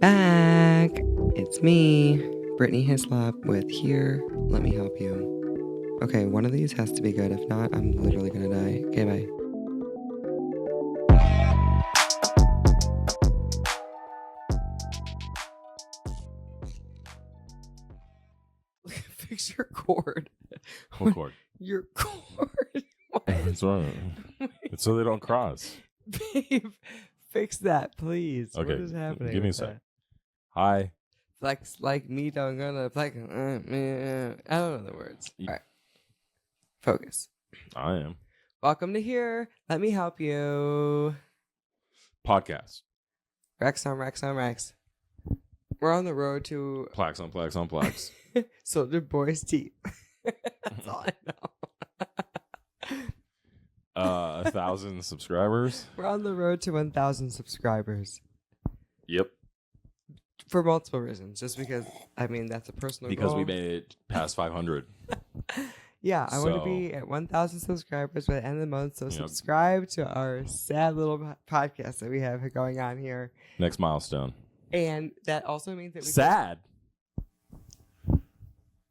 back. It's me, Brittany Hislop with Here, Let Me Help You. Okay, one of these has to be good. If not, I'm literally gonna die. Okay, bye. Fix your cord. What cord? Your cord. What's wrong? It's so they don't cross. Babe, fix that, please. Okay, what is happening? give me a sec. Hi. Flex like me, don't gonna flex. I don't know the words. All right. Focus. I am. Welcome to Here. Let me help you. Podcast. Rex on Rex on Rex. We're on the road to Plaques on plaques on plaques. Soldier Boy's teeth. That's all I know. 1,000 subscribers. We're on the road to 1,000 subscribers. Yep. For multiple reasons. Just because, I mean, that's a personal Because goal. we made it past 500. Yeah, I want to So- be at 1,000 subscribers by the end of the month. So Yep. subscribe to our sad little podcast that we have going on here. Next milestone. And that also means that we Sad.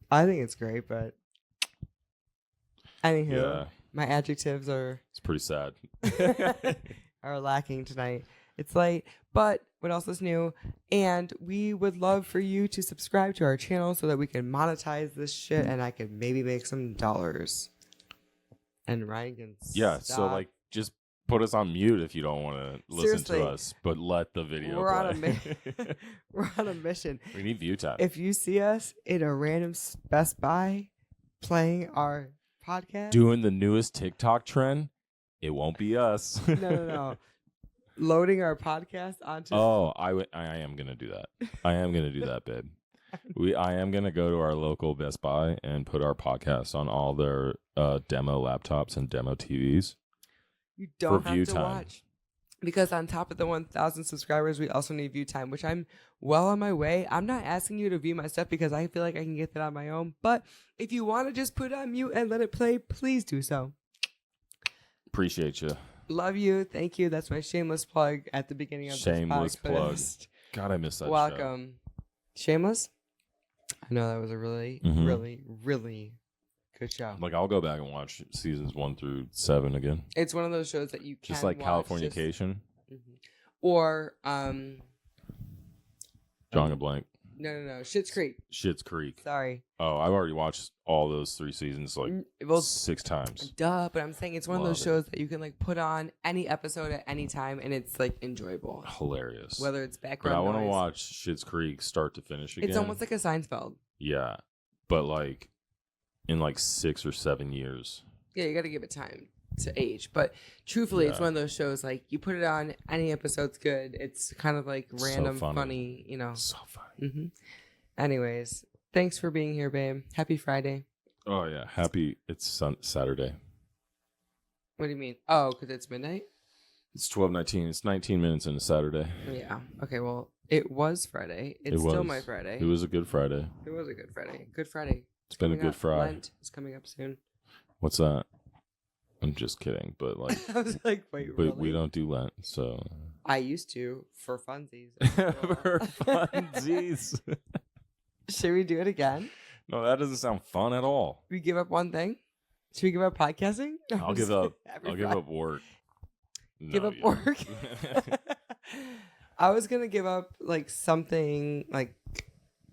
I think it's great, but anywho, Yeah, my adjectives are it's pretty sad. are lacking tonight. It's late, but what else is new? And we would love for you to subscribe to our channel so that we can monetize this shit and I can maybe make some dollars. And Ryan can Yeah, stop. so like just put us on mute if you don't want to listen Seriously. to us, but let the video We're on a play. we're on a mission. We need view time. If you see us in a random Best Buy playing our podcast, Doing the newest TikTok trend, it won't be us. no. Loading our podcast onto I am gonna do that. I am gonna do that, babe. I am gonna go to our local Best Buy and put our podcast on all their demo laptops and demo TVs. you don't for have view to time. watch. Because on top of the 1,000 subscribers, we also need view time, which I'm well on my way. I'm not asking you to view my stuff because I feel like I can get that on my own. But if you want to just put it on mute and let it play, please do so. Appreciate you. Love you. Thank you. That's my shameless plug at the beginning of Shameless this plug. podcast. God, I miss that show. Welcome. Shameless? I know that was a really, Mhm. really, really good show. Like I'll go back and watch seasons 1 through 7 again. It's one of those shows that you can Just like watch Californication. Mhm. Or, Drawing a blank. no. Schitt's Creek. Schitt's Creek. Sorry. Oh, I've already watched all those 3 seasons like Well, 6 times. duh, but I'm saying it's one of those Love it. shows that you can like put on any episode at any time and it's like enjoyable. Hilarious. Whether it's But background I want to noise. watch Schitt's Creek start to finish again. It's almost like a Seinfeld. Yeah, but like in like 6 or 7 years. Yeah, you got to give it time to age. But truthfully, it's Yeah. one of those shows like you put it on, any episode's good. It's kind of like So random, funny. funny, you know. So funny. hmm Anyways, thanks for being here, babe. Happy Friday. Oh yeah, happy. It's Saturday. What do you mean? Oh, because it's midnight? It's 12:19. It's 19 minutes into Saturday. Yeah. Okay, well, it was Friday. It's It still was. my Friday. It was a good Friday. It was a good Friday. Good Friday. It's been a Coming good up. Friday. Lent is coming up soon. What's that? I'm just kidding, but like, I was like, wait, but really? we don't do Lent, so I used to for funsies. for funsies. Should we do it again? No, that doesn't sound fun at all. We give up one thing? Should we give up podcasting? No, I'll I'm give just up. kidding. Every I'll give Friday. up work. Give No, up you don't. work? I was gonna give up like something like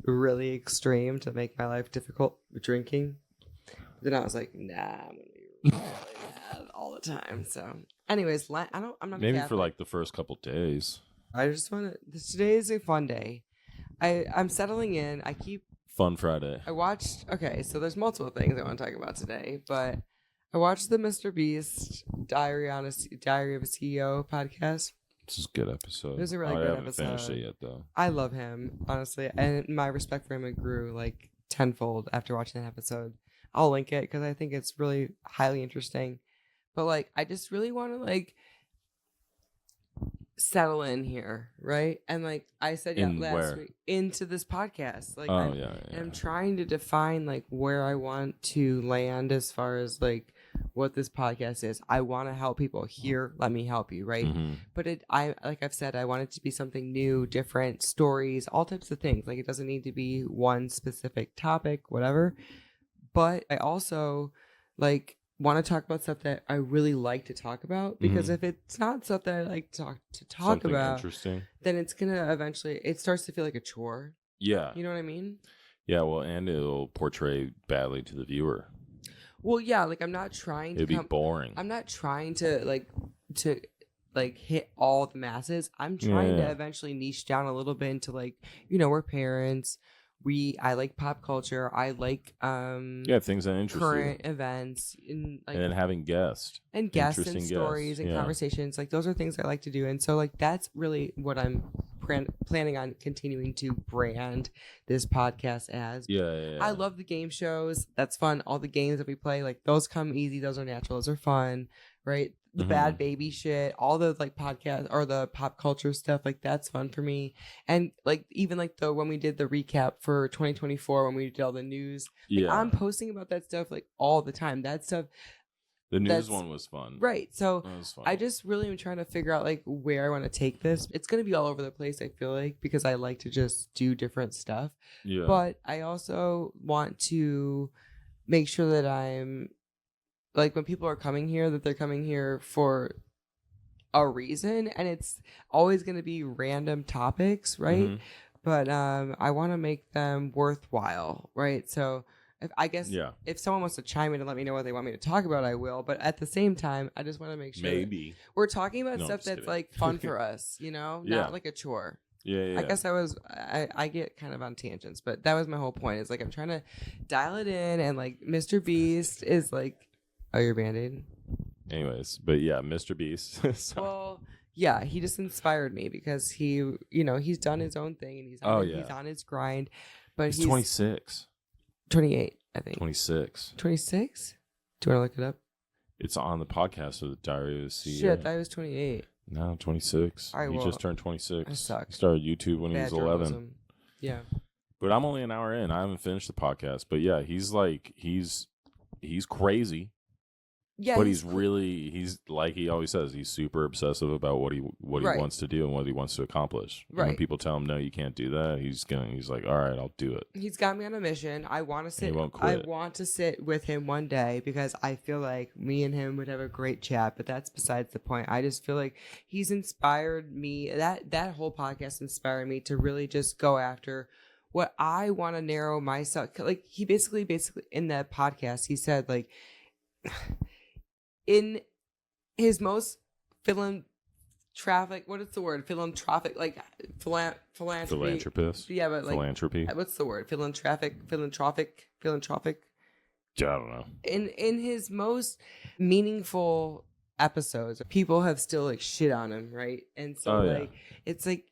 really extreme to make my life difficult with drinking. Then I was like, nah, I'm gonna be really bad all the time. So, anyways, I'm not Maybe for Catholic. like the first couple days. I just want to. Today is a fun day. I'm settling in. Fun Friday. I watched. Okay, so there's multiple things I want to talk about today, but I watched the Mr. Beast Diary of a CEO podcast. This is a good episode. It was a really I good haven't finished episode. it yet, though. I love him, honestly, and my respect for him grew like tenfold after watching that episode. I'll link it because I think it's really highly interesting. But like, I just really want to like settle in here, right? And like I said In last where? week, into this podcast. Like, Oh, I'm, yeah. and I'm trying to define like where I want to land as far as like what this podcast is. I want to help people. Here, let me help you, right? Mhm. But like I've said, I want it to be something new, different stories, all types of things. Like it doesn't need to be one specific topic, whatever. But I also like want to talk about stuff that I really like to talk about, because if it's not stuff that I like to talk Something about, interesting. then it's gonna eventually, it starts to feel like a chore. Yeah. You know what I mean? Yeah. Well, and it'll portray badly to the viewer. Well, yeah. Like I'm not trying to It'd be boring. I'm not trying to hit all the masses. I'm trying to eventually niche down a little bit into like, we're parents. I like pop culture. I like things that interest current you. events and like, and then having guests and stories and conversations. Like those are things I like to do, and so like that's really what I'm planning on continuing to brand this podcast as. Yeah. I love the game shows. That's fun. All the games that we play, like those come easy. Those are natural. Those are fun, right? The bad baby shit, all the like podcast or the pop culture stuff, like that's fun for me. And like even like when we did the recap for 2024, when we did all the news, like, I'm posting about that stuff like all the time. That stuff. The news one was fun. Right. So fun. I just really am trying to figure out like where I want to take this. It's going to be all over the place, I feel like, because I like to just do different stuff. Yeah. But I also want to make sure that I'm like, when people are coming here, that they're coming here for a reason, and it's always going to be random topics, right? But I want to make them worthwhile, right? So if someone wants to chime in and let me know what they want me to talk about, I will. But at the same time, I just want to make sure maybe we're talking about stuff that's like fun for us, not like a chore. Yeah. I guess I get kind of on tangents, but that was my whole point. Is like I'm trying to dial it in, and like Mr. Beast is like, oh, your Band-Aid. Anyways, but yeah, Mr. Beast. Well, yeah, he just inspired me because he, he's done his own thing and he's on his grind. But he's 26. 28, I think. 26. 26? Do you want to look it up? It's on the podcast of the Diary of a CEO. Shit, I thought he was 28. No, 26. He just turned 26. I suck. He started YouTube when he was 11. Journalism. Yeah. But I'm only an hour in. I haven't finished the podcast. But yeah, he's crazy. Yeah, but he's like he always says, he's super obsessive about what he wants to do and what he wants to accomplish. Right. And when people tell him no, you can't do that, he's like, all right, I'll do it. He's got me on a mission. I want to sit. He won't quit. I want to sit with him one day because I feel like me and him would have a great chat. But that's besides the point. I just feel like he's inspired me. That whole podcast inspired me to really just go after what I want to narrow myself. Like he basically in that podcast, he said like. In his most philanthropic, what is the word? Philanthropic, like philanthropy. Philanthropist? Yeah, but like philanthropy. What's the word? Philanthropic. I don't know. In his most meaningful episodes, people have still like shit on him, right? And so it's like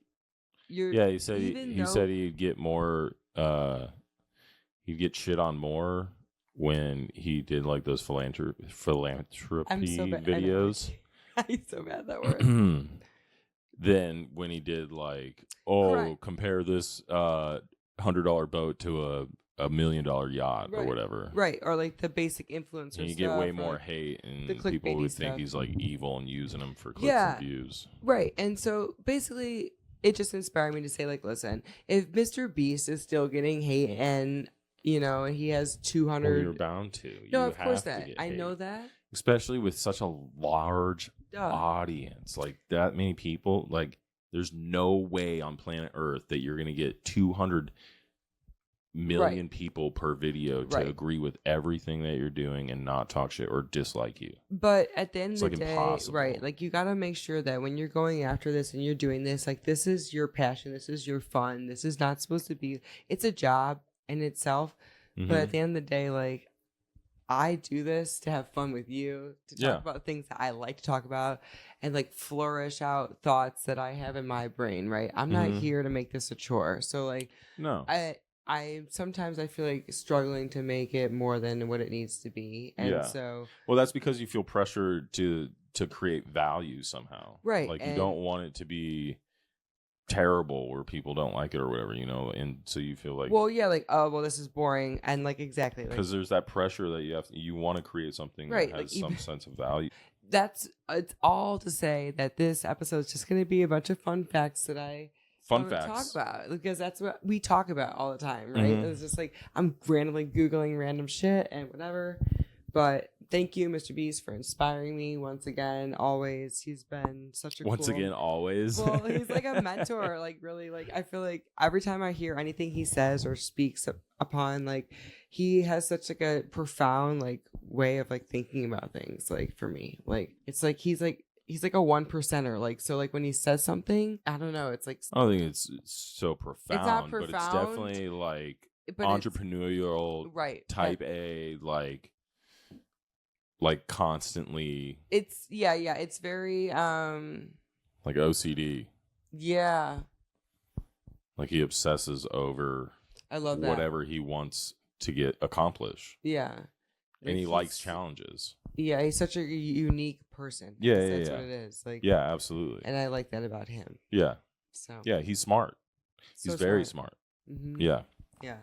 you're. Yeah, he said he'd get more. He'd get shit on more when he did like those philanthropy videos. I'm so bad at that word. Then when he did like, compare this $100 boat to a $1 million yacht or whatever. Right. Or like the basic influencer and you get way more hate and people would think he's like evil and using them for clicks and views. Right. And so basically it just inspired me to say like, listen, if Mr. Beast is still getting hate and and he has 200. Well, you're bound to. No, of course that. I know that. Especially with such a large audience, like that many people. Like, there's no way on planet Earth that you're going to get 200 million people per video to agree with everything that you're doing and not talk shit or dislike you. But at the end of the day, impossible. Right? Like you got to make sure that when you're going after this and you're doing this, like this is your passion, this is your fun. This is not supposed to be. It's a job in itself, but at the end of the day, like I do this to have fun with you, to talk about things that I like to talk about, and like flourish out thoughts that I have in my brain. Right? I'm not here to make this a chore. So like, no, I sometimes I feel like struggling to make it more than what it needs to be, and so that's because you feel pressure to create value somehow, right? Like you don't want it to be terrible or people don't like it or whatever, and so you feel like, well, yeah, like, oh, well, this is boring, and like exactly, like, because there's that pressure that you want to create something right, that like has some sense of value. It's all to say that this episode is just going to be a bunch of fun facts that I talk about, because that's what we talk about all the time, right? Mhm. It's just like I'm randomly Googling random shit and whatever. But thank you, Mr. Beast, for inspiring me once again. Always, he's been such a Always. Well, he's like a mentor. Like really, like I feel like every time I hear anything he says or speaks upon, like he has such like a profound like way of like thinking about things. Like for me, like it's like he's like a 1%er. Like so, like when he says something, I don't know. It's like I don't think it's so profound, it's not but it's profound, definitely like but entrepreneurial, right? Type A, like constantly. It's it's very like OCD. Yeah. Like he obsesses over I love that. whatever he wants to get accomplished. Yeah. And he likes challenges. Yeah, he's such a unique person. Yeah, that's what it is. Like, yeah, absolutely. And I like that about him. Yeah. So yeah, he's smart. He's very smart. Mm-hmm. Yeah. Yeah.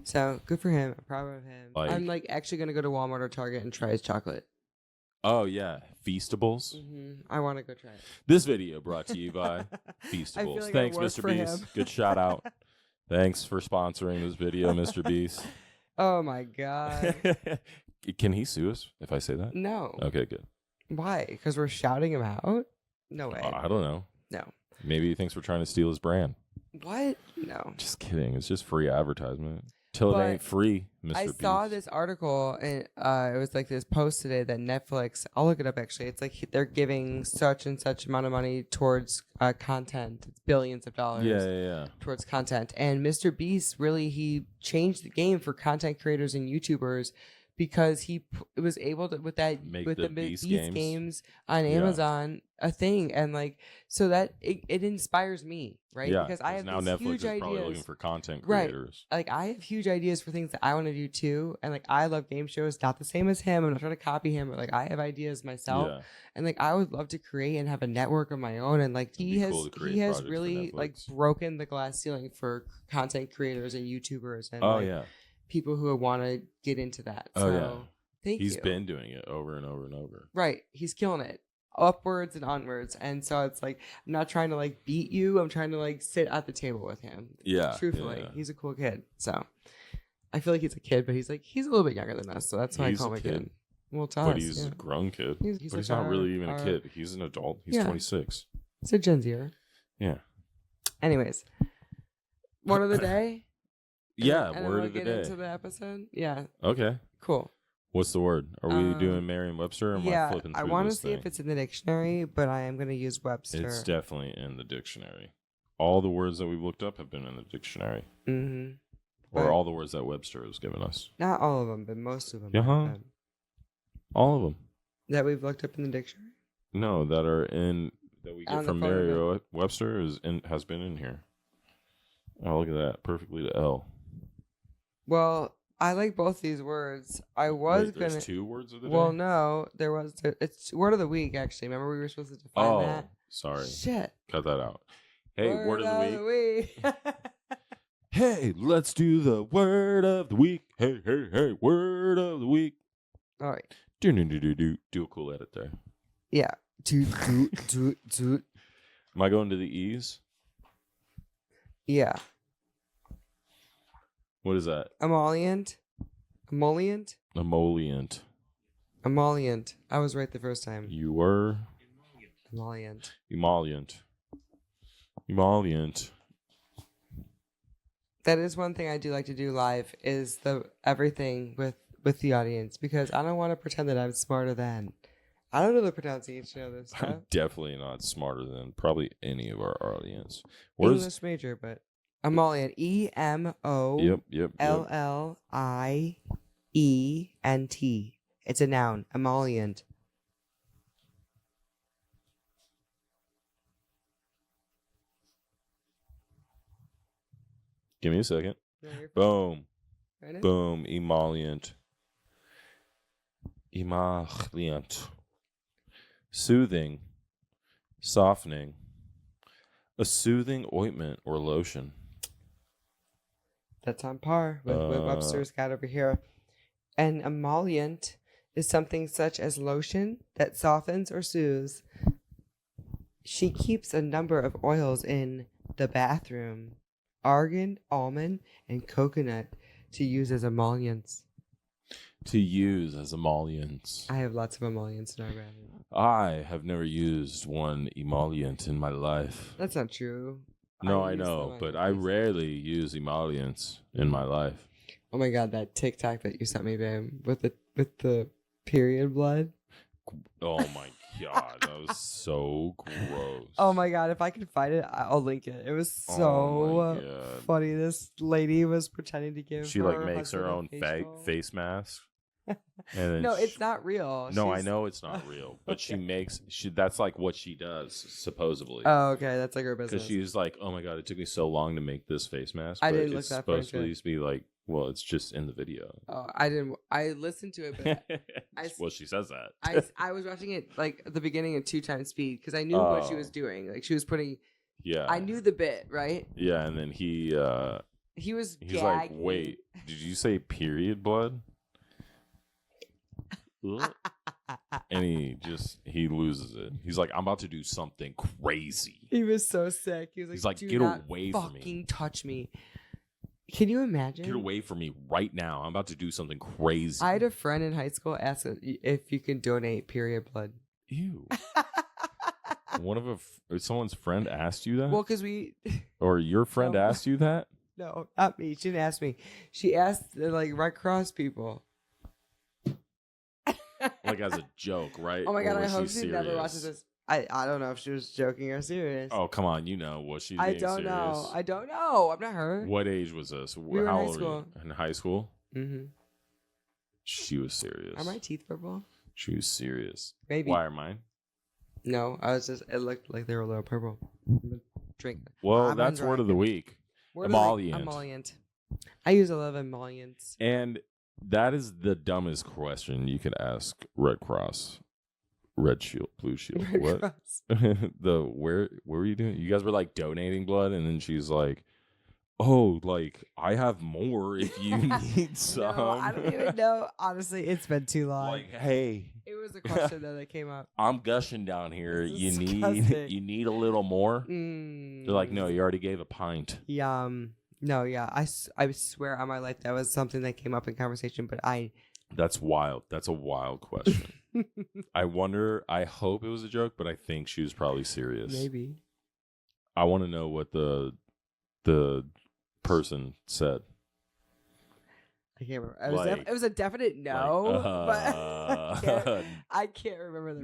So good for him. I'm proud of him. Like, I'm like actually gonna go to Walmart or Target and try his chocolate. Oh yeah, Feastables. Mm-hmm. I want to go try it. This video brought to you by Feastables. Like thanks, Mr. Beast. Good shout out. Thanks for sponsoring this video, Mr. Beast. Oh my god. Can he sue us if I say that? No. Okay, good. Why? Because we're shouting him out? No way. I don't know. No. Maybe he thinks we're trying to steal his brand. What? No. Just kidding. It's just free advertisement. Till it ain't free, Mr. I Beast. saw this article, and it was like this post today that Netflix, I'll look it up actually. It's like they're giving such and such amount of money towards content. It's billions of dollars towards content. And Mr. Beast really, he changed the game for content creators and YouTubers, because he was able to with the Beast games on Amazon a thing, and like so that it inspires me, right? Yeah, because I have now these Netflix huge is ideas. probably looking for content creators. Right. Like I have huge ideas for things that I want to do too, and like I love game shows. Not the same as him. I'm not trying to copy him, but like I have ideas myself, and like I would love to create and have a network of my own. And like he has really like broken the glass ceiling for content creators and YouTubers and people who want to get into that. So thank you. He's been doing it over and over and over. Right. He's killing it. Upwards and onwards. And so it's like, I'm not trying to like beat you. I'm trying to like sit at the table with him. Yeah. Truthfully. He's a cool kid. So I feel like he's a kid, but he's a little bit younger than us. So that's why I call him a kid. Well, to us. But he's a grown kid. He's not really even a kid. He's an adult. He's 26. He's a Gen Zer. Yeah. Anyways. Word of the day? Word of the day. Get into the episode? Yeah. Okay. Cool. What's the word? Are we doing Merriam-Webster? Or am I flipping through I want to see if it's in the dictionary, but I am going to use Webster. It's definitely in the dictionary. All the words that we've looked up have been in the dictionary. Mm-hmm. Or all the words that Webster has given us. Not all of them, but most of them. All of them. That we've looked up in the dictionary? No, that we get from Merriam-Webster has been in here. Oh, look at that. Perfectly to L. Well, I like both these words. I was going to... There's 2 words of the day? Well, no. There was... It's word of the week, actually. Remember we were supposed to define that? Oh, sorry. Shit. Cut that out. Hey, word of the week. week. Hey, let's do the word of the week. Hey, hey, hey, word of the week. All right. Do a cool edit there. Yeah. Do. Am I going to the E's? Yeah. What is that? Emollient. Emollient. I was right the first time. You were? Emollient. That is one thing I do like to do live, is everything with the audience, because I don't want to pretend that I'm smarter than. I don't know the pronunciation of this stuff. I'm definitely not smarter than probably any of our audience. English major, but Emollient. EMOLLIENT. It's a noun. Emollient. Give me a second. No, Boom. right Boom. Emollient. Soothing. Softening. A soothing ointment or lotion. That's on par with what Webster's got over here. An emollient is something such as lotion that softens or soothes. She keeps a number of oils in the bathroom. Argan, almond, and coconut to use as emollients. To use as emollients. I have lots of emollients in our bathroom. I have never used one emollient in my life. That's not true. No, I know, but I rarely use emollients in my life. Oh my god, that TikTok that you sent me, babe, with the period blood. Oh my god, that was so gross. Oh my god, if I can find it, I'll link it. It was so funny. This lady was pretending to give. She like makes her own face mask. And no, it's not real. No, I know it's not real, but okay. That's like what she does supposedly. Oh, okay, that's like her business. Because she's like, oh my god, it took me so long to make this face mask. I but didn't look it's that supposed to be like, well, it's just in the video. Oh, I didn't. I listened to it, but well, she says that. I was watching it like at the beginning at 2x speed because I knew what she was doing. Like she was putting. Yeah. I knew the bit, right? Yeah, and then he's gagging. like, wait, did you say period blood? And he loses it. He's like, I'm about to do something crazy. He was so sick. He was like, get away from me. Fucking touch me. Can you imagine? Get away from me right now. I'm about to do something crazy. I had a friend in high school ask if you can donate period blood. Ew. Someone's friend asked you that? Well, because or your friend asked you that? No, not me. She didn't ask me. She asked like Red Cross people. Like as a joke, right? Oh my god, I hope she never watches this. I don't know if she was joking or serious. Oh, come on, you know. Was she being I don't serious? know. I don't know. I'm not her. What age was this? We were How in high old school. were you? In high school? Mm-hmm. She was serious. Are my teeth purple? She was serious. Maybe. Why are mine? No, it looked like they were a little purple. Drink. Well, that's word of the week. Emollient. Emollient. I use a lot of emollients. And that is the dumbest question you could ask Red Cross, Red Shield, Blue Shield. Red what? Cross. What were you doing? You guys were like donating blood, and then she's like, "Oh, like I have more if you need some." No, I don't even know. Honestly, it's been too long. Like, hey, it was a question that came up. I'm gushing down here. You need a little more. They're like, no, you already gave a pint. Yum. No, yeah, I swear on my life that was something that came up in conversation, but That's wild. That's a wild question. I hope it was a joke, but I think she was probably serious. Maybe. I want to know what the person said. I can't remember. It was a definite no, but I can't remember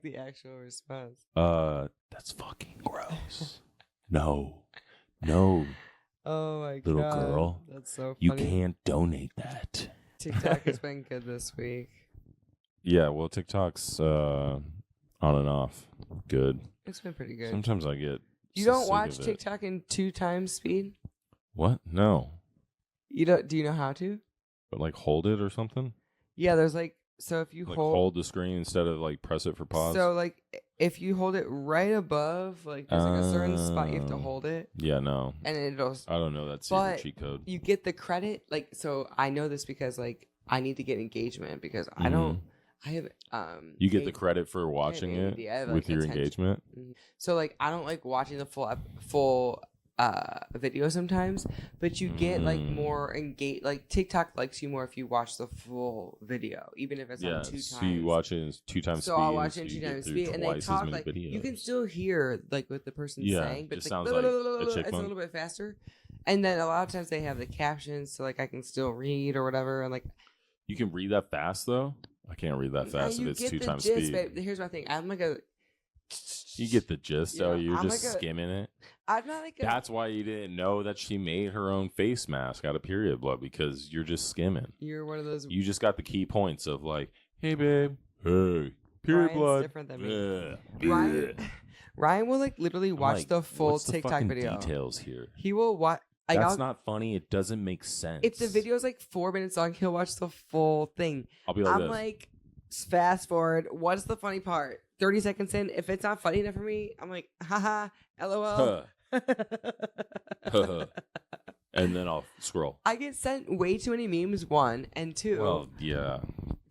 the actual response. That's fucking gross. No. Oh my god, little girl, that's so funny. You can't donate that. TikTok has been good this week. Yeah, well, TikTok's on and off. Good. It's been pretty good. Sometimes I get. You don't watch TikTok in 2x speed? What? No. You don't? Do you know how to? But like hold it or something? Yeah, there's like if you hold the screen instead of like press it for pause. So like if you hold it right above, like there's like a certain spot you have to hold it. Yeah, no. And it'll. I don't know that secret cheat code. You get the credit, like so. I know this because like I need to get engengagement because I don't. I have You get the credit for watching it with your engagement. So like I don't like watching the full video sometimes, but you get like more engaged. Like TikTok likes you more if you watch the full video, even if it's on 2 times. So you watch it in 2 times speed. So I'll watch it in 2 times speed, and they talk like videos. You can still hear like what the person's saying, but it's like, it's a little bit faster. And then a lot of times they have the captions, so like I can still read or whatever, and like you can read that fast though. I can't read that fast if it's 2 times speed. Babe. Here's my thing. I'm like a. You get the gist, though. You're just like skimming it. I'm not like. That's why you didn't know that she made her own face mask out of period blood because you're just skimming. You're one of those. You just got the key points of like, hey babe, hey, period blood. Different than me. Ryan will like literally watch the full what's the TikTok video. Details here. He will watch. That's not funny. It doesn't make sense. If the video's like 4 minutes long, he'll watch the full thing. I'll be like, I'm like, fast forward. What's the funny part? 30 seconds in, if it's not funny enough for me, I'm like, haha, lol. And then I'll scroll. I get sent way too many memes, one, and two. Well, yeah.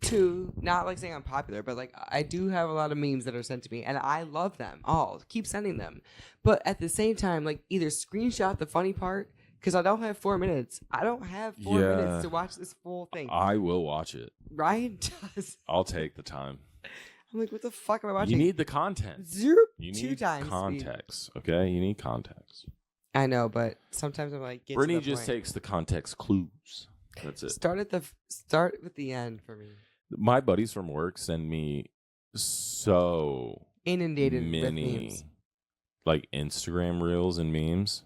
Two, not like saying I'm popular, but like I do have a lot of memes that are sent to me, and I love them all. Keep sending them. But at the same time, like either screenshot the funny part, because I don't have 4 minutes. I don't have 4 minutes to watch this full thing. I will watch it. Ryan does. I'll take the time. I'm like, what the fuck am I watching? You need the content. Zero. You two need times context. speed. Okay? You need context. I know, but sometimes I'm like, Brittany just takes the context clues. That's it. Start with the end for me. My buddies from work send me so Inundated with many memes. like Instagram reels and memes.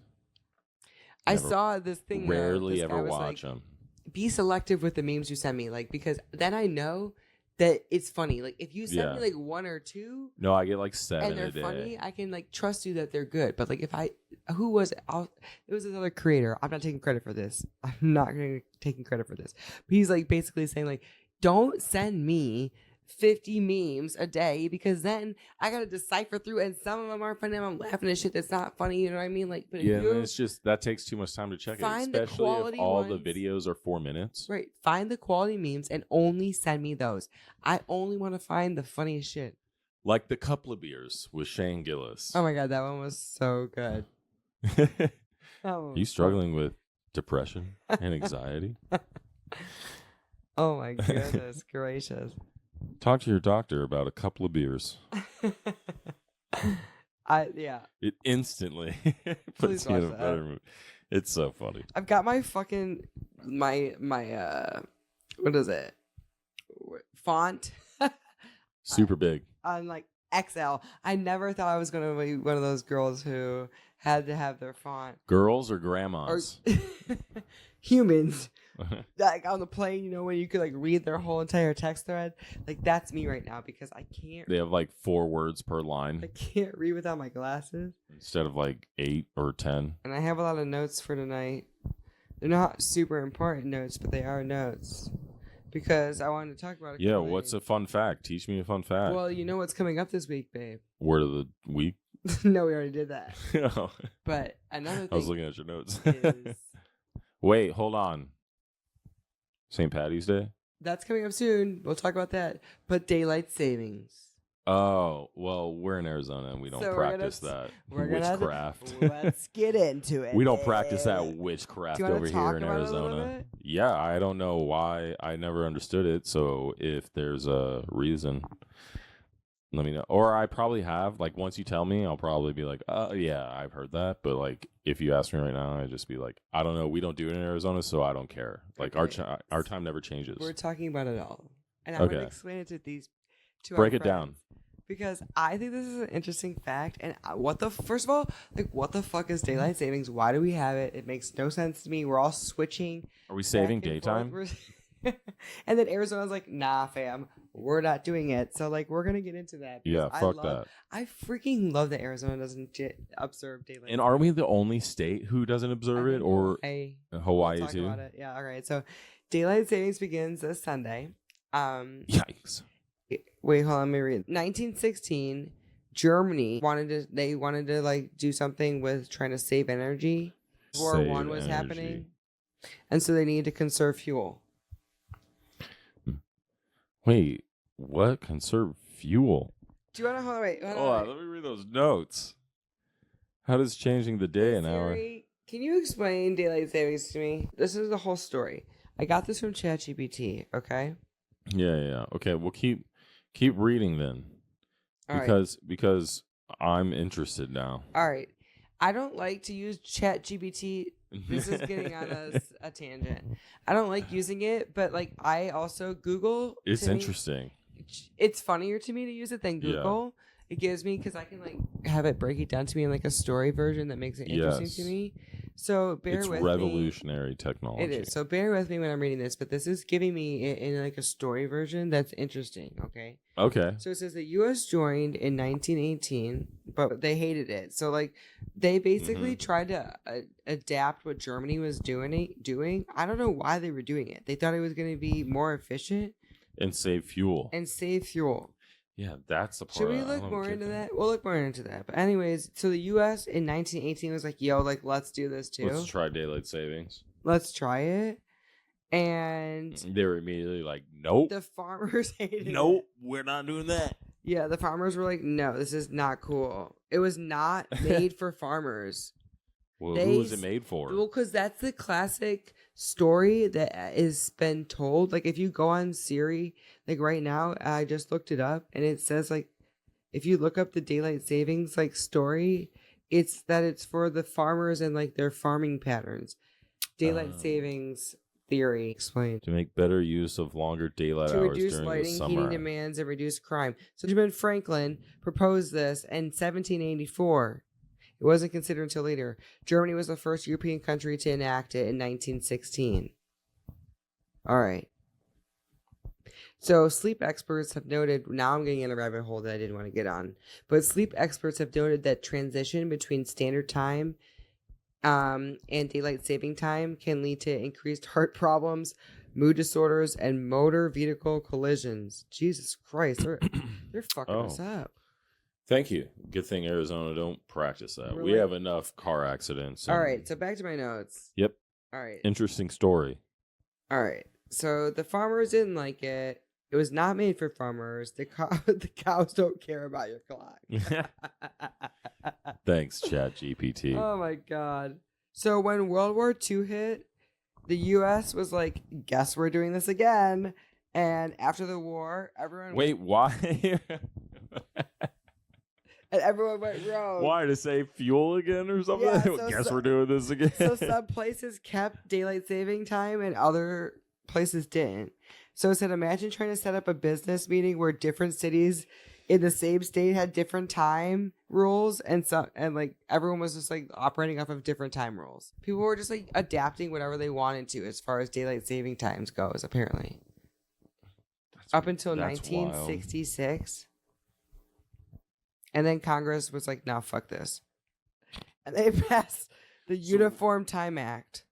I saw this thing. Rarely this ever guy was watch like, them. Be selective with the memes you send me, like, because then I know that it's funny. Like if you send me like one or two, no, I get like 7 and they're a day. funny, I can like trust you that they're good. But like if it was another creator. I'm not taking credit for this. I'm not taking credit for this. But he's like basically saying like, don't send me 50 memes a day, because then I gotta decipher through, and some of them aren't funny. I'm laughing at shit that's not funny. You know what I mean? Like, but Yeah, it's just that takes too much time to check it, especially if all the videos are 4 minutes. Right. Find the quality memes and only send me those. I only want to find the funniest shit. Like the couple of beers with Shane Gillis. Oh my god, that one was so good. Are you struggling with depression and anxiety? Oh my goodness gracious. Talk to your doctor about a couple of beers. It instantly puts you in a better mood. It's so funny. I've got my fucking my what is it? Font. Super big. I'm like XL. I never thought I was gonna be one of those girls who had to have their font. Girls or grandmas? Or humans. Like on the plane, you know, when you could like read their whole entire text thread. Like that's me right now, because I can't. They have like 4 words per line. I can't read without my glasses. Instead of like 8 or 10. And I have a lot of notes for tonight. They're not super important notes, but they are notes. Because I wanted to talk about it. Yeah, what's a fun fact? Teach me a fun fact. Well, you know what's coming up this week, babe. Word of the week? No, we already did that. Oh. But another thing. I was looking at your notes. Is... Wait, hold on. St. Patty's Day? That's coming up soon. We'll talk about that. But daylight savings. Oh, well, we're in Arizona and we don't practice that witchcraft. Let's get into it. We don't practice that witchcraft over here in about Arizona. Yeah, I don't know why. I never understood it. So if there's a reason, let me know. Or I probably have. Like, once you tell me, I'll probably be like, yeah, I've heard that. But, like, if you ask me right now, I'd just be like, I don't know. We don't do it in Arizona, so I don't care. Like, our time never changes. We're talking about it all. And I'm going to explain it to these two. Break it down. Because I think this is an interesting fact. And first of all, like, what the fuck is daylight savings? Why do we have it? It makes no sense to me. We're all switching. Are we saving daytime? And then Arizona's like, nah, fam, we're not doing it. So, like, we're going to get into that. Yeah, fuck that. I freaking love that Arizona doesn't observe daylight. And are we the only state who doesn't observe it? Or Hawaii too? About it. Yeah, all right. So, daylight savings begins this Sunday. Yikes. Wait, hold on, let me read. 1916, Germany wanted to like do something with trying to save energy. World War I was happening, and so they needed to conserve fuel. Wait, what? Conserve fuel? Do you want to hold on? Wait, hold on. Let me read those notes. How does changing the day an hour? Can you explain daylight savings to me? This is the whole story. I got this from Chat GPT. Okay. Yeah. Okay, we'll keep reading then, because I'm interested now. All right. I don't like to use Chat GPT. This is getting on a tangent. I don't like using it, but like I also Google. It's interesting. It's funnier to me to use it than Google. Yeah. It gives me, because I can like have it break it down to me in like a story version that makes it interesting to me. So bear with me. It's revolutionary technology. It is. So bear with me when I'm reading this, but this is giving me in like a story version that's interesting. Okay. Okay. So it says the U.S. joined in 1918, but they hated it. So like they basically tried to adapt what Germany was doing. I don't know why they were doing it. They thought it was going to be more efficient. And save fuel. And save fuel. Yeah, that's the part. Should we look more into that? We'll look more into that. But anyways, so the U.S. in 1918 was like, yo, like, let's do this too. Let's try daylight savings. Let's try it. And they were immediately like, nope. The farmers hated it. Nope, we're not doing that. Yeah, the farmers were like, no, this is not cool. It was not made for farmers. Well, who was it made for? Well, because that's the classic story that is been told. Like, if you go on Siri, like right now, I just looked it up, and it says, like, if you look up the daylight savings, like, story, it's that it's for the farmers and, like, their farming patterns. Daylight savings theory explained. To make better use of longer daylight hours reduce during lighting, the summer. heating demands, and reduce crime. So Benjamin Franklin proposed this in 1784. It wasn't considered until later. Germany was the first European country to enact it in 1916. All right. So sleep experts have noted, now I'm getting in a rabbit hole that I didn't want to get on, but sleep experts have noted that transition between standard time and daylight saving time can lead to increased heart problems, mood disorders, and motor vehicle collisions. Jesus Christ, they're fucking us up. Thank you. Good thing Arizona don't practice that. Really? We have enough car accidents. All right, so back to my notes. Yep. All right. Interesting story. All right. So the farmers didn't like it. It was not made for farmers. The cows don't care about your clock. Thanks, Chat GPT. Oh my God. So when World War II hit, the U.S. was like, guess we're doing this again. And after the war, everyone... Wait, why? And everyone went rogue. Why, to save fuel again or something? Yeah, so Guess we're doing this again. So some places kept daylight saving time and other places didn't. So it said, imagine trying to set up a business meeting where different cities in the same state had different time rules, and like everyone was just like operating off of different time rules. People were just like adapting whatever they wanted to as far as daylight saving times goes, apparently. Up until 1966. And then Congress was like, no, fuck this. And they passed the Uniform Time Act.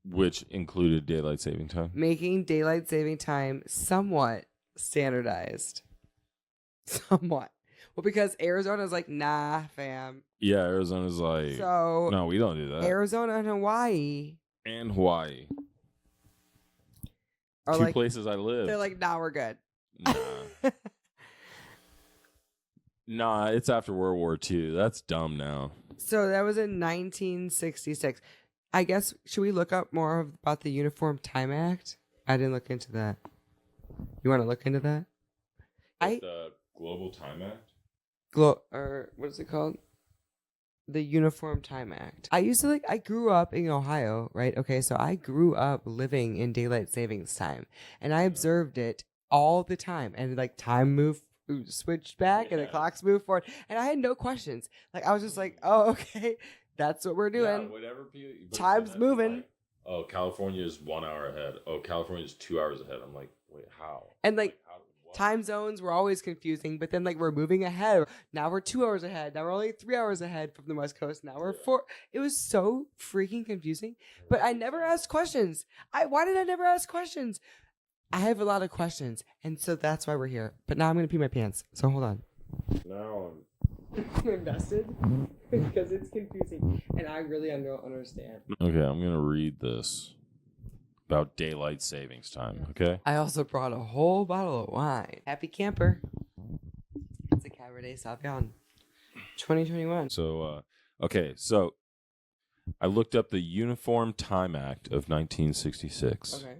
Which included daylight saving time. Making daylight saving time somewhat standardized. Somewhat. Well, because Arizona's like, nah, fam. Yeah, Arizona's like, so no, we don't do that. Arizona and Hawaii. And Hawaii. Are Two like, places I live. They're like, nah, we're good. Nah. Nah, it's after World War II. That's dumb now. So that was in 1966. I guess, should we look up more about the Uniform Time Act? I didn't look into that. You want to look into that? The Global Time Act? Or what is it called? The Uniform Time Act. I grew up in Ohio, right? Okay, so I grew up living in daylight savings time, and I observed it all the time, and like time switched back and the clocks moved forward, and I had no questions. Like, I was just like, oh, okay, that's what we're doing. Yeah, whatever. Time's moving. Like, oh, California is 1 hour ahead. Oh, California is 2 hours ahead. I'm like, wait, how? And like time zones were always confusing, but then like we're moving ahead. Now we're 2 hours ahead. Now we're only 3 hours ahead from the West Coast. Now we're 4. It was so freaking confusing. But I never asked questions. Why did I never ask questions? I have a lot of questions, and so that's why we're here. But now I'm gonna pee my pants. So hold on. Now I'm invested because it's confusing, and I really don't understand. Okay, I'm gonna read this about daylight savings time. Okay. I also brought a whole bottle of wine. Happy camper. It's a Cabernet Sauvignon, 2021. So, so I looked up the Uniform Time Act of 1966. Okay.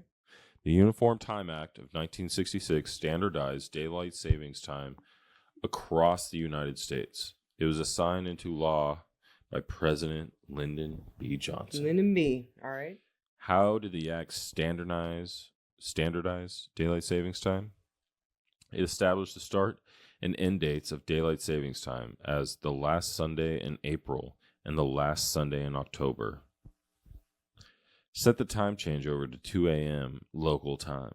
The Uniform Time Act of 1966 standardized daylight savings time across the United States. It was signed into law by President Lyndon B. Johnson. Lyndon B. All right. How did the act standardize daylight savings time? It established the start and end dates of daylight savings time as the last Sunday in April and the last Sunday in October. Set the time changeover to 2 a.m. local time.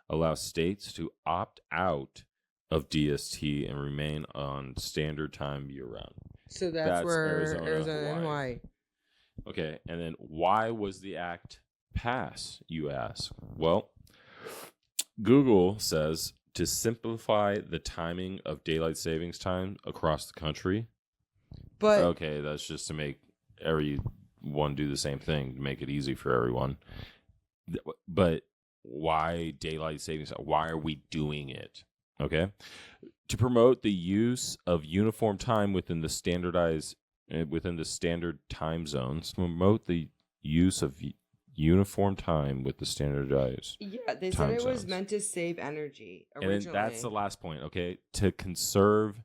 Allow states to opt out of DST and remain on standard time year-round. So that's where Arizona and Hawaii. Okay, and then why was the act passed, you ask? Well, Google says to simplify the timing of daylight savings time across the country. But okay, that's just to make everyone do the same thing, to make it easy for everyone. But why daylight savings? Why are we doing it? Okay. To promote the use of uniform time within the standard time zones. Promote the use of uniform time with the standardized. Yeah, they said it was meant to save energy originally. And then that's the last point, okay? To conserve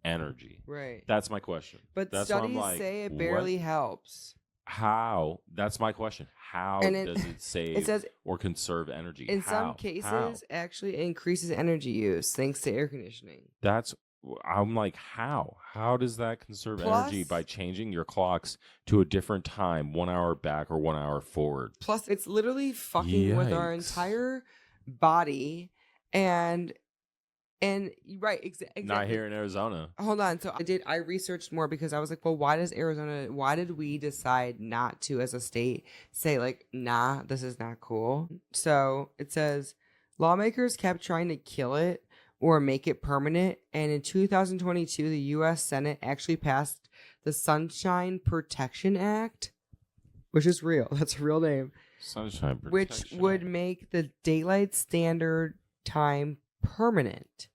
energy. Right. That's my question. But that's studies say it barely helps. How? That's my question. How does it save or conserve energy? In some cases, actually increases energy use thanks to air conditioning. I'm like, how? How does that conserve energy by changing your clocks to a different time, 1 hour back or 1 hour forward? Plus, it's literally fucking with our entire body and right, exactly. Not here in Arizona. Hold on. So I researched more because I was like, well, why did we decide not to, as a state, say like, nah, this is not cool? So it says lawmakers kept trying to kill it or make it permanent. And in 2022, the U.S. Senate actually passed the Sunshine Protection Act, which is real. That's a real name. Sunshine Protection Which would make the daylight standard time permanent.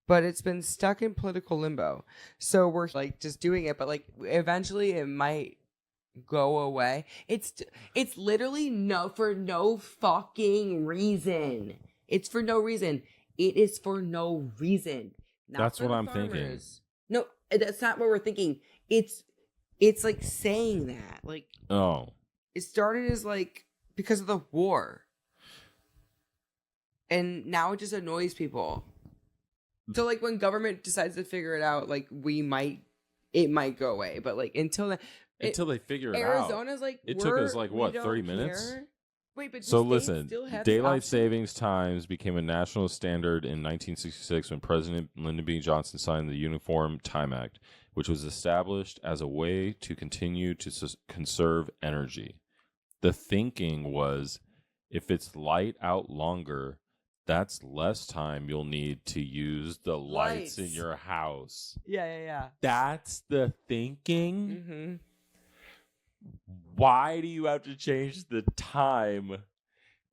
But it's been stuck in political limbo. So we're like just doing it, but like eventually it might go away. It's literally for no fucking reason. It's for no reason. It is for no reason. That's what I'm thinking. No, that's not what we're thinking. It's like saying that. Like, oh. It started as like because of the war. And now it just annoys people. So like when government decides to figure it out, like it might go away. But like until they figure it out. Arizona's like it took us like what, 30 minutes? Care. Wait, but so listen, daylight savings times became a national standard in 1966 when President Lyndon B. Johnson signed the Uniform Time Act, which was established as a way to continue to conserve energy. The thinking was, if it's light out longer, that's less time you'll need to use the lights in your house. Yeah. That's the thinking. Mm-hmm. Why do you have to change the time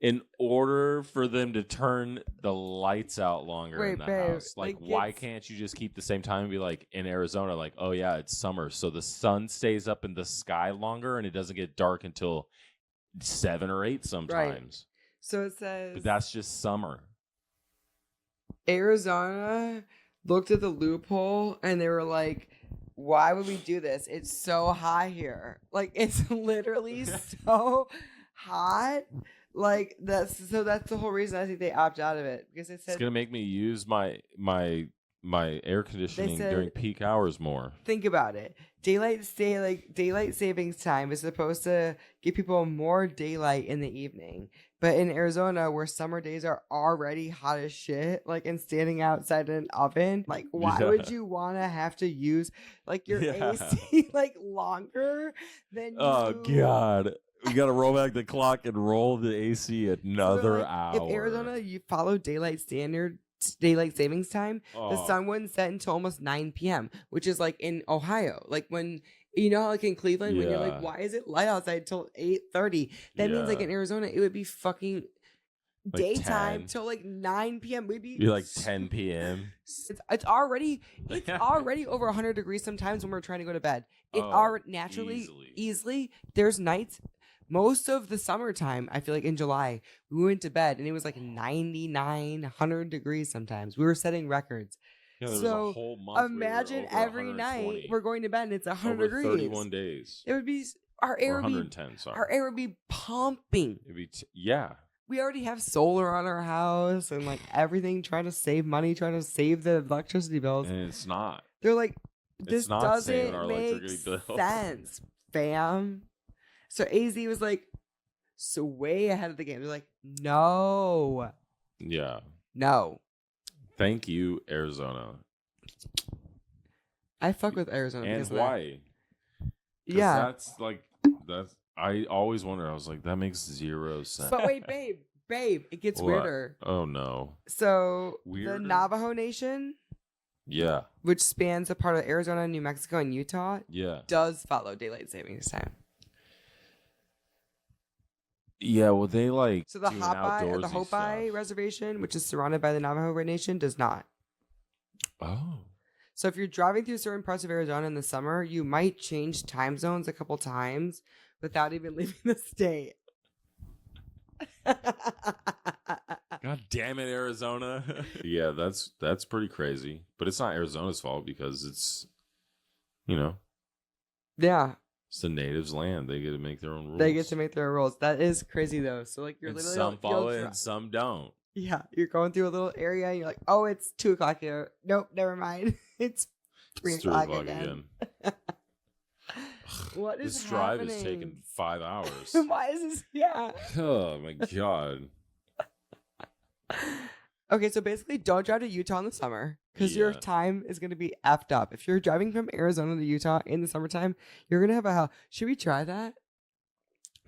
in order for them to turn the lights out longer in the house? Like why can't you just keep the same time and be like, in Arizona, like, oh yeah, it's summer, so the sun stays up in the sky longer and it doesn't get dark until 7 or 8 sometimes. Right. So it says, but that's just summer. Arizona looked at the loophole and they were like, why would we do this? It's so hot here. Like, it's literally so hot. Like, that's the whole reason I think they opt out of it, because it said it's gonna make me use my air conditioning during peak hours more. Think about it. Daylight savings time is supposed to give people more daylight in the evening. But in Arizona, where summer days are already hot as shit, like, and standing outside in an oven, like, why would you want to have to use like your AC like longer than God. We got to roll back the clock and roll the AC another hour. If Arizona, you follow daylight savings time, the sun wouldn't set until almost 9 p.m., which is like in Ohio. Like when, you know, like in Cleveland, when you're like, why is it light outside till 8:30? That means like in Arizona, it would be fucking like daytime 10. Till like 9 p.m. We'd be like 10 p.m. It's already over 100 degrees sometimes when we're trying to go to bed. It already naturally easily. There's nights. Most of the summertime, I feel like in July, we went to bed and it was like 99, 100 degrees sometimes. We were setting records. Yeah, so a whole month imagine every night we're going to bed and it's 100 degrees. 31 days. It would be our air would be our air would be pumping. It'd be we already have solar on our house and like everything, trying to save money, trying to save the electricity bills. And it's not. They're like, this doesn't make sense, fam. So AZ was like, so way ahead of the game. They're like, no. Yeah. No. Thank you, Arizona. I fuck with Arizona. And Hawaii. Yeah. That's. I always wonder. I was like, that makes 0 sense. But wait, babe. Babe, it gets What? weirder. Oh no. So Weirder? the Navajo Nation, Yeah. which spans a part of Arizona, New Mexico, and Utah, Yeah. does follow daylight savings time. Yeah, well they like So the doing Hopi, outdoorsy the Hopi stuff. Reservation, which is surrounded by the Navajo Nation, does not. Oh. So if you're driving through certain parts of Arizona in the summer, you might change time zones a couple times without even leaving the state. God damn it, Arizona. Yeah, that's pretty crazy. But it's not Arizona's fault because it's, you know, Yeah, it's the natives' land. They get to make their own rules. they get to make their own rules. That is crazy though. So like you're And literally some follow it and some don't. Yeah, you're going through a little area and you're like, oh, it's 2 o'clock here. Nope, never mind. It's 3 It's 3 o'clock o'clock again. What is This drive happening? is taking 5 hours. Why is this? Yeah. Oh my god. Okay, so basically, don't drive to Utah in the summer because your Yeah. time is going to be effed up. If you're driving from Arizona to Utah in the summertime, you're going to have a hell. Should we try that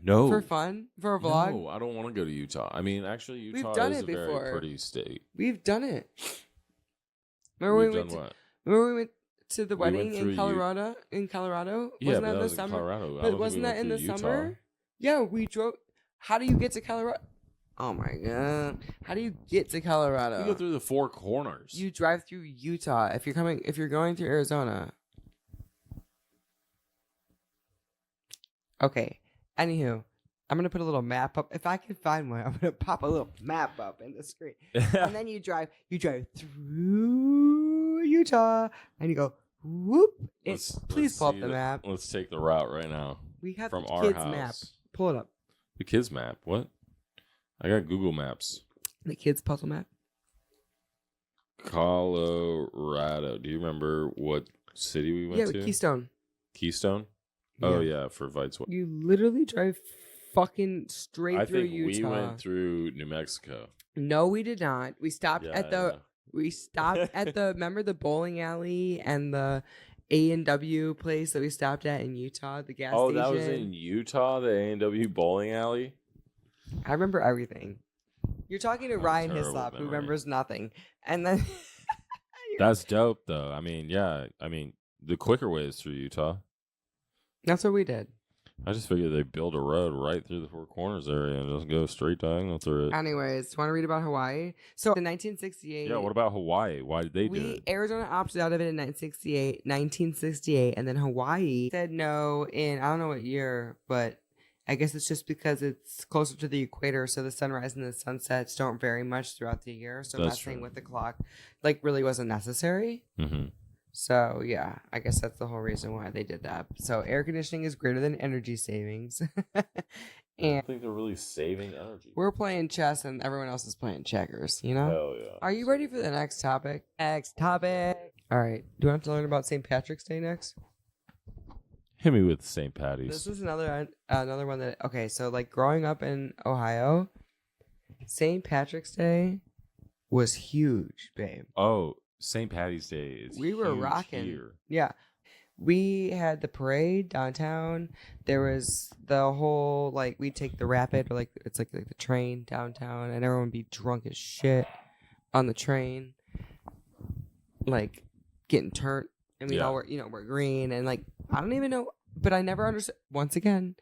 No. for fun, for a vlog? No, I don't want to go to Utah. I mean, actually, Utah We've done is it a very before. pretty state. We've done it. Remember We've we done went what? remember we went to the We went wedding through in Colorado? Yeah, Wasn't but that that in the was in summer? Colorado. I don't But think wasn't we that went in the through Utah. summer? Yeah, we drove. How do you get to Colorado? Oh my god! How do you get to Colorado? We go through the Four Corners. You drive through Utah. If you're going through Arizona. Okay. Anywho, I'm gonna put a little map up. If I can find one, I'm gonna pop a little map up in the screen. And then you drive through Utah, and you go whoop. Please pull up the map. Let's take the route right now. We have from the our kids' house. map. Pull it up. The kids map. What? I got Google Maps. The kids' puzzle map. Colorado. Do you remember what city we went to? Yeah, Keystone. Keystone? Oh yeah, for Vites. You literally drive fucking straight I through think Utah. we went through New Mexico. No, we did not. We stopped Yeah, at the. We stopped at the. Remember the bowling alley and the A&W place that we stopped at in Utah, the gas station. That was in Utah, the A&W bowling alley. I remember everything. You're talking to Ryan terrible Hislop, who memory. remembers nothing, and then. That's dope, though. I mean, yeah. I mean, the quicker way is through Utah. That's what we did. I just figured they build a road right through the Four Corners area and just go straight diagonal through it. Anyways, want to read about Hawaii? So in 1968. Yeah, what about Hawaii? Why did they do it? Arizona opted out of it in 1968, and then Hawaii said no in I don't know what year, but I guess it's just because it's closer to the equator, so the sunrise and the sunsets don't vary much throughout the year. So That's messing true. with the clock, like, really wasn't necessary. Mm-hmm. So yeah, I guess that's the whole reason why they did that. So air conditioning is greater than energy savings, I and don't think they're really saving energy. we're playing chess, and everyone else is playing checkers. You know? Hell yeah. Are you ready for the next topic? Next topic. All right. Do you want to learn about St. Patrick's Day next? Hit me with St. Patty's. This is another one that okay. So like growing up in Ohio, St. Patrick's Day was huge, babe. Oh, St. Patty's Day is We were huge rocking. here. Yeah. We had the parade downtown. There was the whole like we'd take the rapid or like it's like the train downtown, and everyone would be drunk as shit on the train, like getting turned. And we all we're green and like I don't even know, but I never understood. Once again,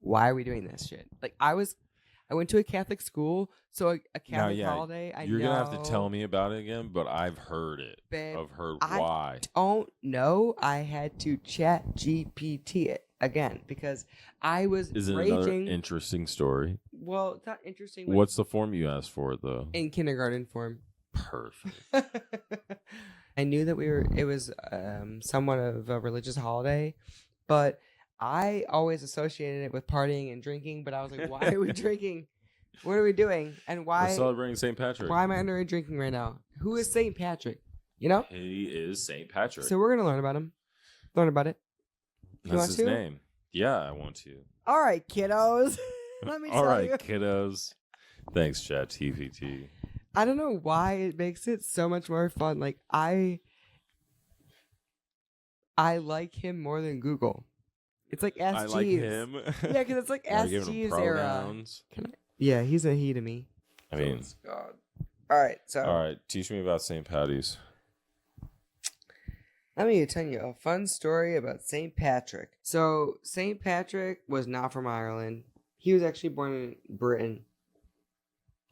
why are we doing this shit? Like I went to a Catholic school, so a Catholic holiday. You're gonna have to tell me about it again, but I've heard it. Babe, I've heard I why. don't know. I had to Chat GPT it again because I was Is it raging. another interesting story? Well, it's not interesting. What's the form you asked for, though? in kindergarten form? Perfect. I knew that it was somewhat of a religious holiday, but I always associated it with partying and drinking. But I was like, why are we drinking? What are we doing? And why? We're celebrating St. Patrick. Why am I underage drinking right now? Who is St. Patrick? You know? He is St. Patrick. So we're going to learn about him. Learn about it. That's his name. Yeah, I want to. All right, kiddos. Let me All tell right, you. kiddos. Thanks, Chat GPT. I don't know why it makes it so much more fun. Like I like him more than Google. It's like Ask I like Jeeves. him. Yeah, because it's like Can I Ask give him Jeeves era. pronouns? Yeah, he's a he to me. I mean, God. All right, teach me about St. Patty's. Let me tell you a fun story about St. Patrick. So, St. Patrick was not from Ireland. He was actually born in Britain.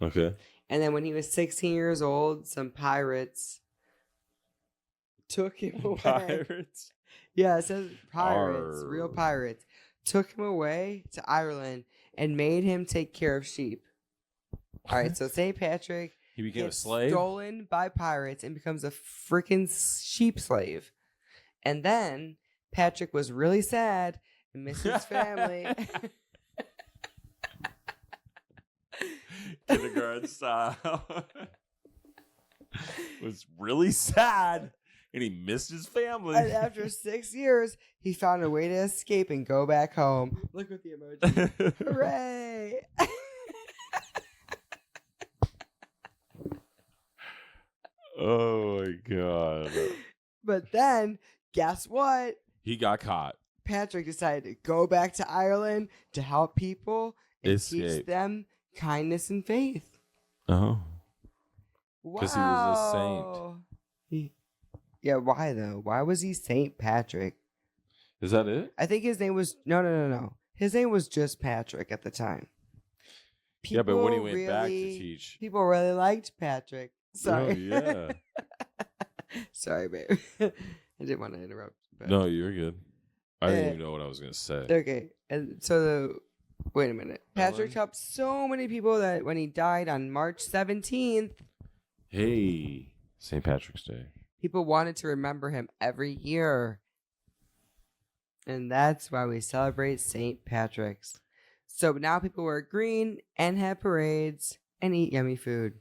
Okay. And then when he was 16 years old, some pirates took him away. Pirates? Yeah, it says pirates, Arr. real pirates. Took him away to Ireland and made him take care of sheep. All right, so St. Patrick... He became a gets slave? stolen by pirates and becomes a freaking sheep slave. And then Patrick was really sad and missed his family. Kindergarten style. Was really sad and he missed his family. And after 6 years, he found a way to escape and go back home. Look at the emoji. Hooray! Oh my God. But then, guess what? He got caught. Patrick decided to go back to Ireland to help people and Escape. teach them kindness and faith. Oh. Wow. 'Cause he was a saint. Yeah, why though? Why was he Saint Patrick? Is that it? I think his name was no. His name was just Patrick at the time. Yeah, but when he People went back to teach. people really liked Patrick. Sorry. Oh, yeah. Sorry, babe. I didn't want to interrupt. But... No, you're good. I didn't even know what I was going to say. Okay. And so wait a minute. Patrick helped so many people that when he died on March 17th. Hey, St. Patrick's Day. People wanted to remember him every year. And that's why we celebrate St. Patrick's. So now people wear green and have parades and eat yummy food.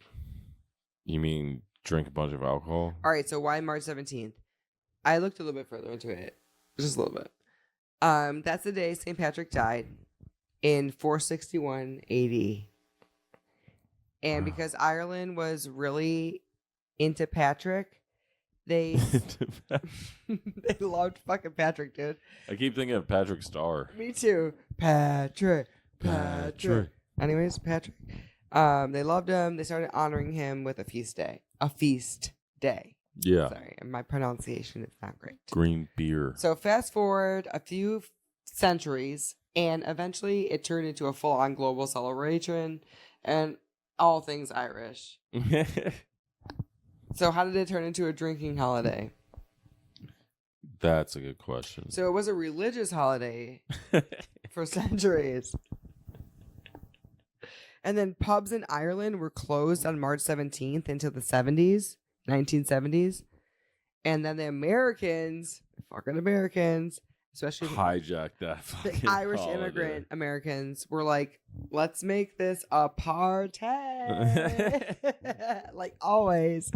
You mean drink a bunch of alcohol? All right, so why March 17th? I looked a little bit further into it. Just a little bit. That's the day St. Patrick died in 461 AD. And because Ireland was really into Patrick, they they loved fucking Patrick, dude. I keep thinking of Patrick Star. Me too. Patrick. Anyways, Patrick. They loved him. They started honoring him with a feast day. A feast day. Yeah. Sorry, my pronunciation is not great. Green beer. So fast forward a few centuries, and eventually it turned into a full-on global celebration and all things Irish. So how did it turn into a drinking holiday? That's a good question. So it was a religious holiday for centuries. And then pubs in Ireland were closed on March 17th until the 1970s. And then the Americans, especially hijacked that the fucking Irish holiday. immigrant Americans, were like, let's make this a party. Like always.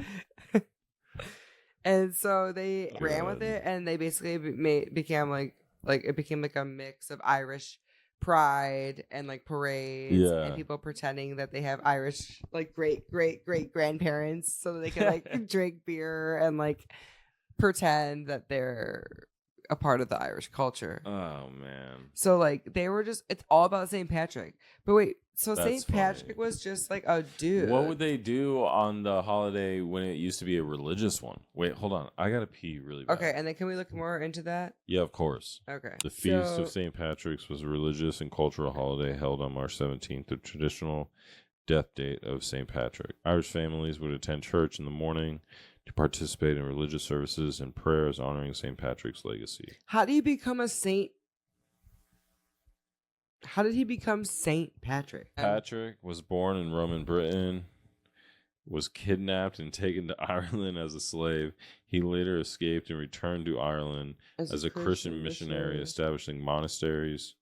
And so they ran with it, and they basically became like it became like a mix of Irish pride and like parades and people pretending that they have Irish like great grandparents so that they can like drink beer and like pretend that they're a part of the Irish culture. Oh man. So like they were just, it's all about St. Patrick. But wait, so That's St. Patrick was just like a dude. What would they do on the holiday when it used to be a religious one? Wait, hold on. I gotta pee really bad. Okay, and then can we look more into that? Yeah, of course. Okay. The Feast of St. Patrick's was a religious and cultural holiday held on March 17th, the traditional death date of St. Patrick. Irish families would attend church in the morning to participate in religious services and prayers honoring St. Patrick's legacy. How do you become a saint? How did he become Saint Patrick? Patrick was born in Roman Britain, was kidnapped and taken to Ireland as a slave. He later escaped and returned to Ireland as a Christian missionary, establishing monasteries,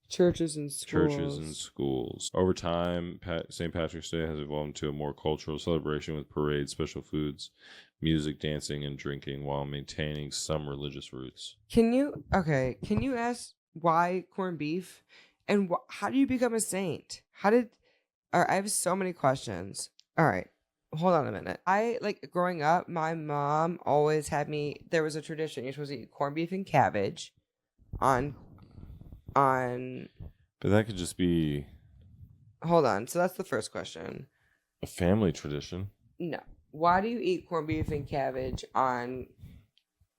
churches and schools. Over time, St. Patrick's Day has evolved into a more cultural celebration with parades, special foods, music, dancing, and drinking while maintaining some religious roots. Can you ask why corned beef? And how do you become a saint? I have so many questions. All right. Hold on a minute. Growing up, my mom always had me, there was a tradition. You're supposed to eat corned beef and cabbage on. But that could just be. Hold on. So that's the first question. A family tradition. No. Why do you eat corned beef and cabbage on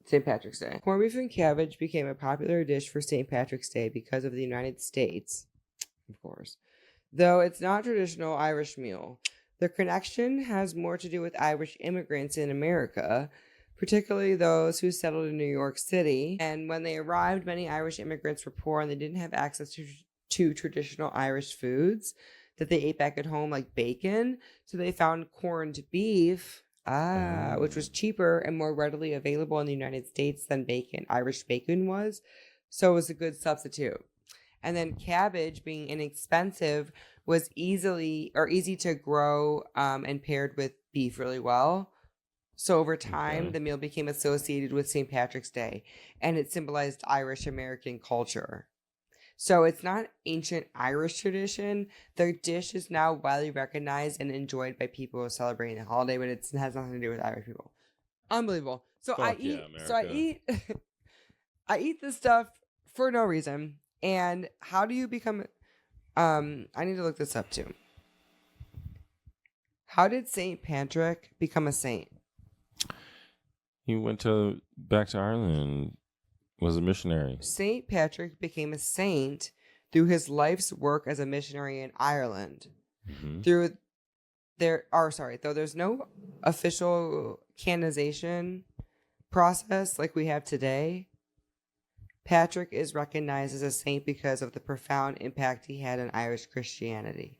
St. Patrick's Day? Corned beef and cabbage became a popular dish for St. Patrick's Day because of the United States, of course. Though it's not a traditional Irish meal. The connection has more to do with Irish immigrants in America, particularly those who settled in New York City. And when they arrived, many Irish immigrants were poor and they didn't have access to traditional Irish foods that they ate back at home, like bacon. So they found corned beef, which was cheaper and more readily available in the United States than bacon. Irish bacon was. So it was a good substitute. And then cabbage, being inexpensive, was easy to grow and paired with beef really well. So over time, the meal became associated with St. Patrick's Day, and it symbolized Irish American culture. So it's not ancient Irish tradition. The dish is now widely recognized and enjoyed by people celebrating the holiday, but it has nothing to do with Irish people. Unbelievable. So I eat this stuff for no reason. And how do you become I need to look this up too. How did St. Patrick become a saint? He went back to Ireland and was a missionary. St. Patrick became a saint through his life's work as a missionary in Ireland. Mm-hmm. Though there's no official canonization process like we have today, Patrick is recognized as a saint because of the profound impact he had on Irish Christianity.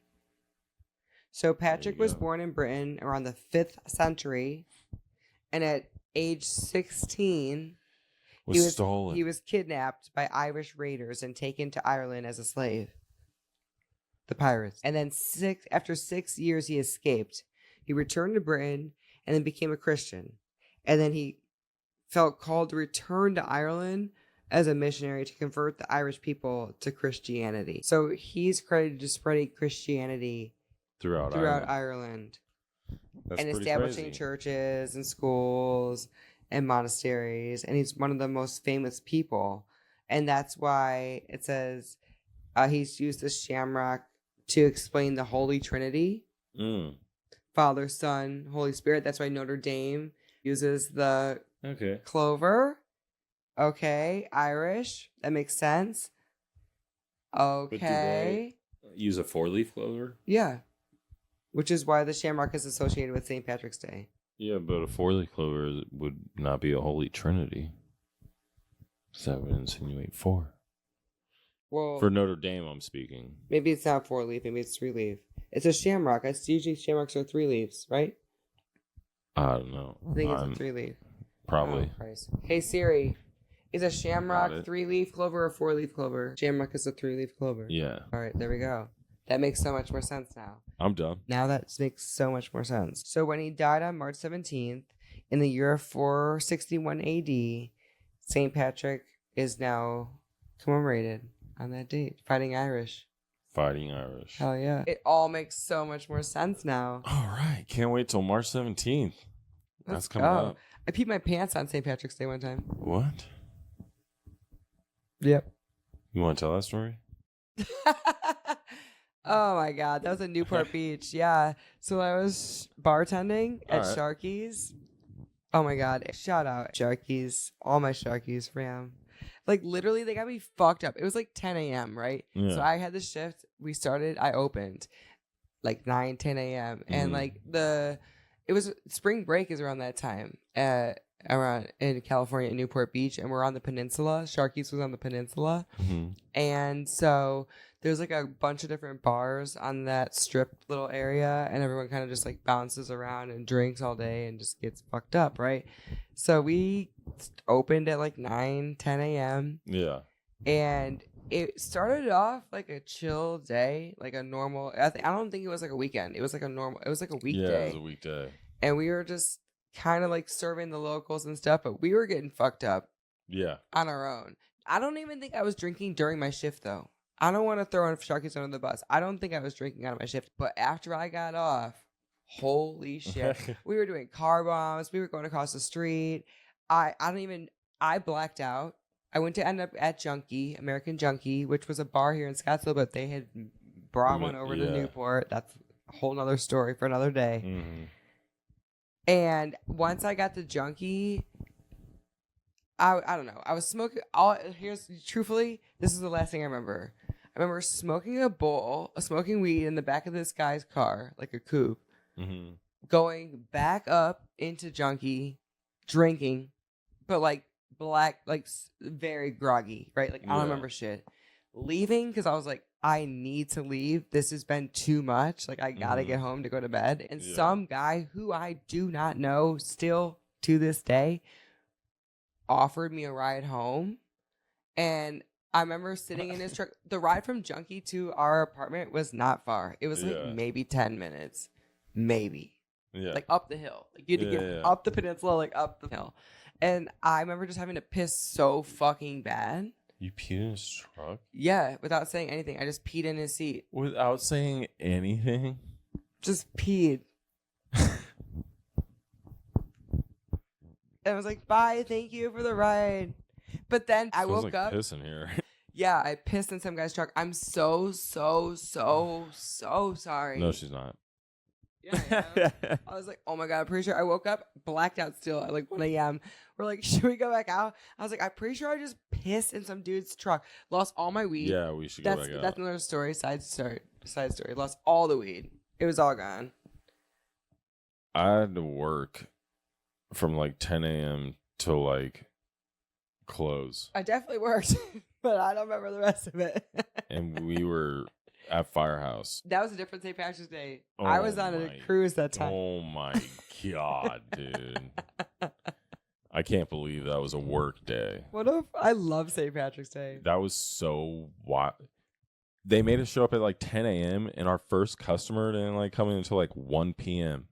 So Patrick was born in Britain around the 5th century, and at age 16, he was kidnapped by Irish raiders and taken to Ireland as a slave. The pirates. And then after 6 years, he escaped. He returned to Britain and then became a Christian. And then he felt called to return to Ireland as a missionary to convert the Irish people to Christianity. So he's credited to spreading Christianity throughout Ireland. And establishing churches and schools and monasteries. And he's one of the most famous people. And that's why it says he's used the shamrock to explain the Holy Trinity. Father, Son, Holy Spirit. That's why Notre Dame uses the clover. Okay, Irish. That makes sense. Okay. But do they use a 4-leaf clover? Yeah. Which is why the shamrock is associated with St. Patrick's Day. Yeah, but a 4-leaf clover would not be a Holy Trinity. So that would insinuate 4. Well, for Notre Dame, I'm speaking. Maybe it's not 4-leaf. Maybe it's 3-leaf. It's a shamrock. Usually shamrocks are 3 leaves, right? I don't know. I think it's a 3-leaf. Probably. Oh, Christ. Hey, Siri. Is a shamrock 3-leaf clover or 4-leaf clover? Shamrock is a 3-leaf clover. Yeah. All right, there we go. That makes so much more sense now. I'm done. Now that makes so much more sense. So when he died on March 17th, in the year 461 AD, St. Patrick is now commemorated on that date. Fighting Irish. Hell yeah. It all makes so much more sense now. All right. Can't wait till March 17th. That's coming up. I peed my pants on St. Patrick's Day one time. What? Yep. You want to tell that story? Oh my God, that was in Newport Beach. Yeah. So I was bartending at Sharky's. Oh my God. Shout out Sharky's. All my Sharky's fam. Like literally they got me fucked up. It was like 10 a.m., right? Yeah. So I had the shift. I opened like 9, 10 a.m. And like it was spring break is around that time around in California at Newport Beach. And we're on the peninsula. Sharky's was on the peninsula. Mm-hmm. And so there's like a bunch of different bars on that strip little area, and everyone kind of just like bounces around and drinks all day and just gets fucked up, right? So we opened at like 9, 10 a.m. Yeah. And it started off like a chill day, like a normal. I don't think it was like a weekend. It was like a weekday. Yeah, it was a weekday. And we were just kind of like serving the locals and stuff, but we were getting fucked up. Yeah. On our own. I don't even think I was drinking during my shift though. I don't want to throw Sharky's under the bus. I don't think I was drinking out of my shift. But after I got off, holy shit. We were doing car bombs. We were going across the street. I blacked out. I went to end up at Junkie, American Junkie, which was a bar here in Scottsdale, but they had brought one over to Newport. That's a whole nother story for another day. Mm-hmm. And once I got the junkie, I don't know. I was smoking. Truthfully, this is the last thing I remember. I remember smoking weed in the back of this guy's car, like a coupe, Mm-hmm. going back up into junkie, drinking, but like black, like very groggy, right? Like I don't remember shit. Leaving because I was like, I need to leave. This has been too much. Like I gotta get home to go to bed. And some guy who I do not know still to this day offered me a ride home. And I remember sitting in his truck. The ride from Junkie to our apartment was not far. It was like maybe 10 minutes. Maybe. Yeah. Like up the hill. Like you had to get up the peninsula, like up the hill. And I remember just having to piss so fucking bad. You peed in his truck? Yeah, without saying anything. I just peed in his seat. Without saying anything? Just peed. And I was like, bye, thank you for the ride. But then I woke up. Piss in here. Yeah, I pissed in some guy's truck. I'm so sorry. No, she's not. Yeah, I was like, oh my God, I'm pretty sure I woke up blacked out still at like 1 a.m. We're like, should we go back out? I was like, I'm pretty sure I just pissed in some dude's truck. Lost all my weed. Yeah, we should go back out. That's another story. Side story. Lost all the weed. It was all gone. I had to work from like 10 a.m. till like close. I definitely worked, but I don't remember the rest of it. And we were at Firehouse. That was a different St. Patrick's Day. I was on a cruise that time. Oh my God, dude. I can't believe that was a work day. What if I love St. Patrick's Day? That was so wild. They made us show up at like 10 a.m. and our first customer didn't like come in until like 1 p.m.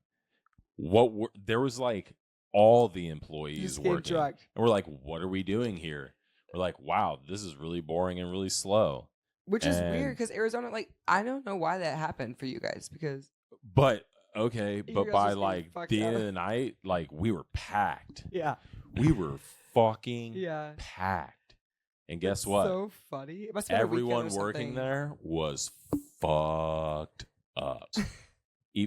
There was like all the employees working. And we're like, what are we doing here? We're like, wow, this is really boring and really slow. Which is weird because Arizona, like, I don't know why that happened for you guys because. But by like the end of the night, like we were packed. Yeah. We were fucking packed. And guess what? So funny. It must Everyone working there was fucked up.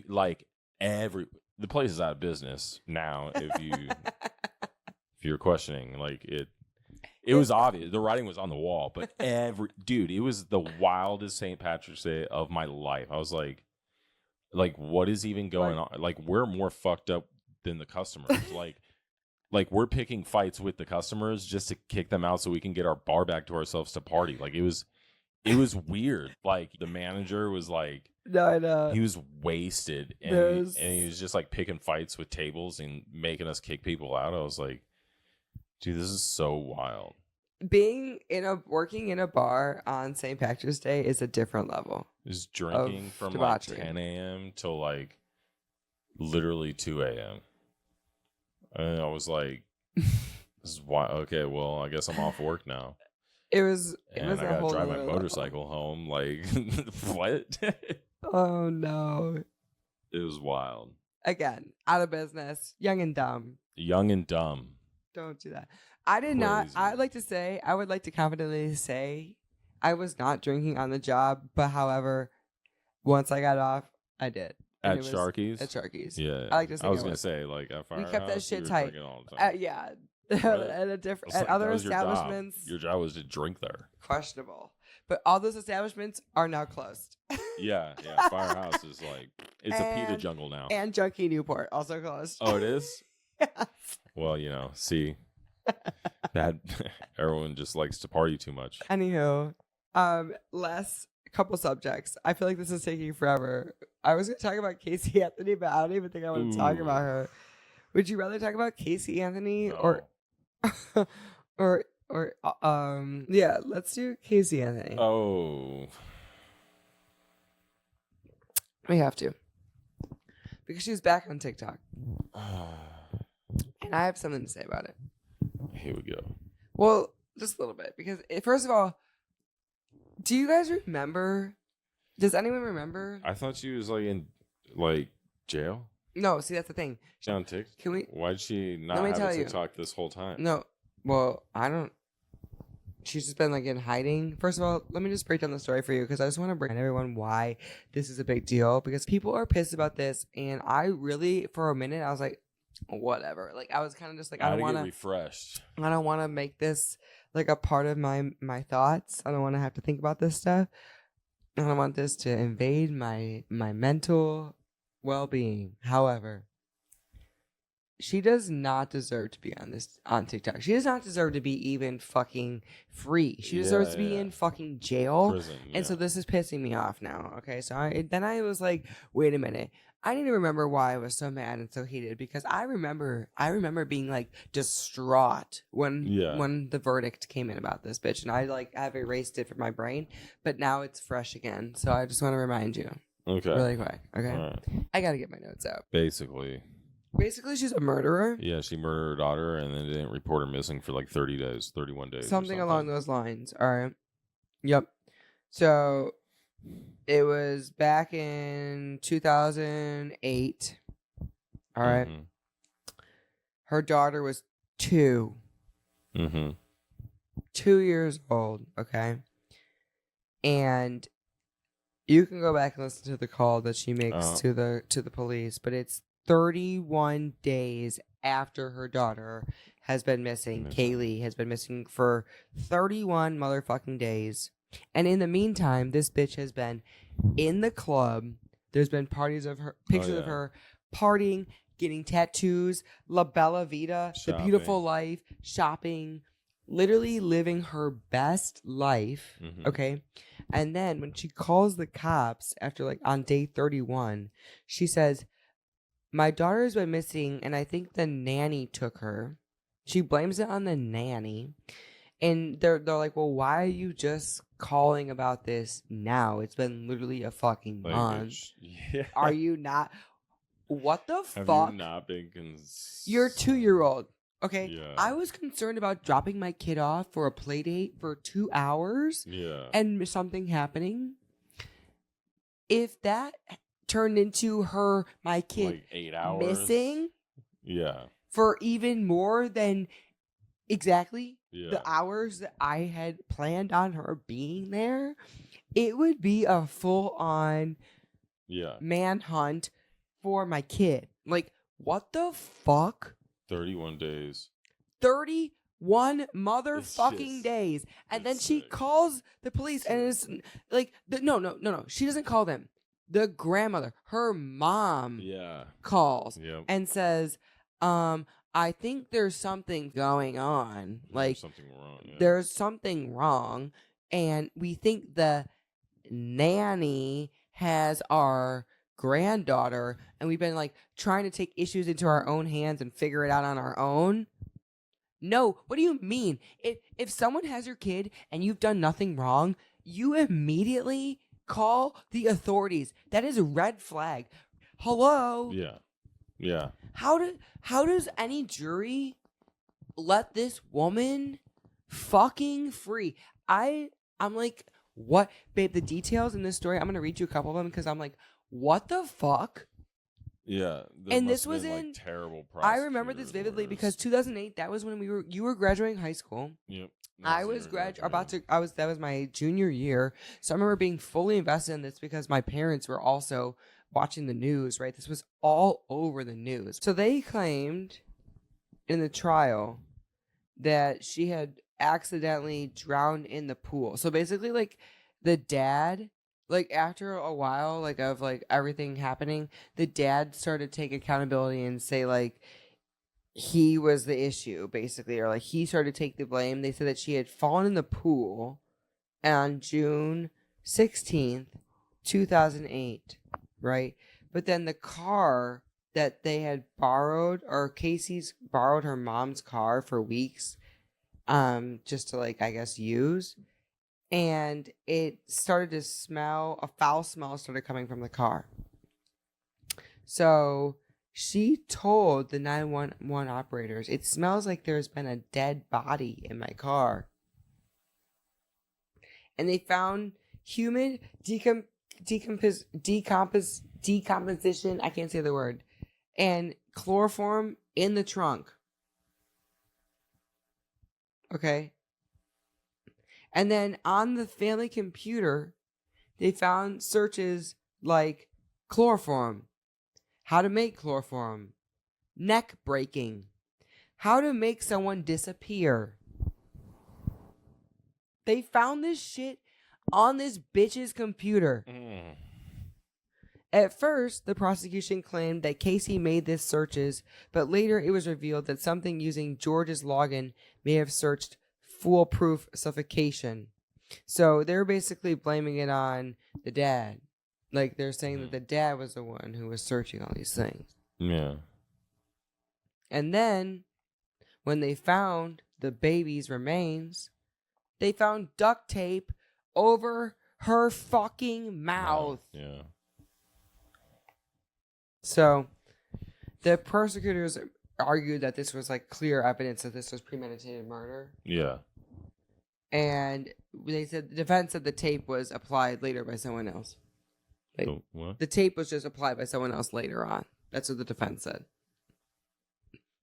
Like the place is out of business now. If you're questioning, like it was obvious. The writing was on the wall, but it was the wildest St. Patrick's Day of my life. I was like, what is even going on? Like, we're more fucked up than the customers. like we're picking fights with the customers just to kick them out so we can get our bar back to ourselves to party. Like, it was weird. Like, the manager was like, no, I know. He was wasted, and he was just like picking fights with tables and making us kick people out. I was like, dude, this is so wild. Working in a bar on St. Patrick's Day is a different level. Just drinking from debauchery. Like 10 a.m. till like literally 2 a.m. And I was like, this is why. Okay, well, I guess I'm off work now. It was I gotta drive my motorcycle home. Like, what? Oh no! It was wild. Again, out of business, young and dumb. Young and dumb. Don't do that. I did not. I would like to confidently say I was not drinking on the job, but however, once I got off, I did. At Sharky's? At Sharky's. Yeah. I like to say I was going to say, like, at Firehouse, we kept that shit tight. All the time. Yeah. At other establishments. Your job was to drink there. Questionable. But all those establishments are now closed. Yeah. Firehouse is like, it's a pita jungle now. And Junkie Newport also closed. Oh, it is? Yes. Well, see, that everyone just likes to party too much. Anywho, last couple subjects. I feel like this is taking forever. I was going to talk about Casey Anthony, but I don't even think I want to talk about her. Would you rather talk about Casey Anthony or yeah, let's do Casey Anthony. Oh. We have to. Because she's back on TikTok. And I have something to say about it. Here we go. Well, just a little bit. Because, first of all, do you guys remember? Does anyone remember? I thought she was, like, in, like, jail. No, see, that's the thing. On TikTok? Why'd she not have a TikTok this whole time? No. Well, I don't. she's just been like in hiding. First of all, let me just break down the story for you because I just want to bring everyone why this is a big deal, because people are pissed about this, and I really, for a minute, I was like, whatever. Like I was kind of just like, I don't want to refreshed. I don't want to make this like a part of my thoughts. I don't want to have to think about this stuff. I don't want this to invade my mental well-being. However, she does not deserve to be on TikTok. She does not deserve to be even fucking free. She deserves to be in fucking jail. Prison, And so this is pissing me off now. Okay, so I was like, wait a minute. I need to remember why I was so mad and so heated, because I remember being like distraught when the verdict came in about this bitch, and I like have erased it from my brain, but now it's fresh again. So I just want to remind you. Okay. Really quick. Okay. Right. I gotta get my notes out. Basically, she's a murderer. Yeah, she murdered her daughter and then didn't report her missing for like 30 days, 31 days. Something along those lines. All right. Yep. So it was back in 2008. All right. Mm-hmm. Her daughter was 2. Mm-hmm. 2 years old. Okay. And you can go back and listen to the call that she makes to the police, but it's 31 days after her daughter has been missing. Kaylee has been missing for 31 motherfucking days. And in the meantime, this bitch has been in the club. There's been pictures of her partying, getting tattoos, La Bella Vita, shopping. The beautiful life, shopping, literally living her best life. Mm-hmm. Okay. And then when she calls the cops after like on day 31, she says, my daughter's been missing, and I think the nanny took her. She blames it on the nanny. And they're like, well, why are you just calling about this now? It's been literally a fucking month. Yeah. Are you not? What the fuck? Have you not been You're a 2-year-old. Okay? Yeah. I was concerned about dropping my kid off for a play date for 2 hours. Yeah. And something happening. If that turned into my kid like 8 hours missing. Yeah. For even more than exactly the hours that I had planned on her being there, it would be a full-on manhunt for my kid. Like, what the fuck? 31 days. 31 motherfucking days. And then she calls the police and it's like, no. She doesn't call them. The grandmother, her mom, calls and says, I think there's something going on. Like, there's something wrong. And we think the nanny has our granddaughter, and we've been like trying to take issues into our own hands and figure it out on our own. No, what do you mean? If someone has your kid and you've done nothing wrong, you immediately call the authorities. That is a red flag. Hello? Yeah. How does any jury let this woman fucking free? I'm like, what? Babe, the details in this story, I'm going to read you a couple of them because I'm like, what the fuck? Yeah. And this was in like terrible. I remember this vividly because 2008, that was when you were graduating high school. Yep. I was that was my junior year. So I remember being fully invested in this because my parents were also watching the news, right? This was all over the news. So they claimed in the trial that she had accidentally drowned in the pool. So basically, like, the dad, like, after a while, like, of like everything happening, the dad started to take accountability and say, like, he was the issue, basically, or like he started to take the blame. They said that she had fallen in the pool on June 16th, 2008, right? But then the car that they had borrowed, or Casey's borrowed her mom's car for weeks, just to, like, I guess use, and it started to smell, a foul smell started coming from the car. So she told the 911 operators, it smells like there's been a dead body in my car. And they found human decomposition, I can't say the word, and chloroform in the trunk. Okay. And then on the family computer, they found searches like chloroform, how to make chloroform, neck breaking, how to make someone disappear. They found this shit on this bitch's computer. At first, the prosecution claimed that Casey made these searches, but later it was revealed that something using George's login may have searched foolproof suffocation. So they're basically blaming it on the dad. Like, they're saying that the dad was the one who was searching all these things. Yeah. And then, when they found the baby's remains, they found duct tape over her fucking mouth. Yeah. So, the prosecutors argued that this was like clear evidence that this was premeditated murder. Yeah. And they said the defense said the tape was applied later by someone else. Like, what? The tape was just applied by someone else later on. That's what the defense said.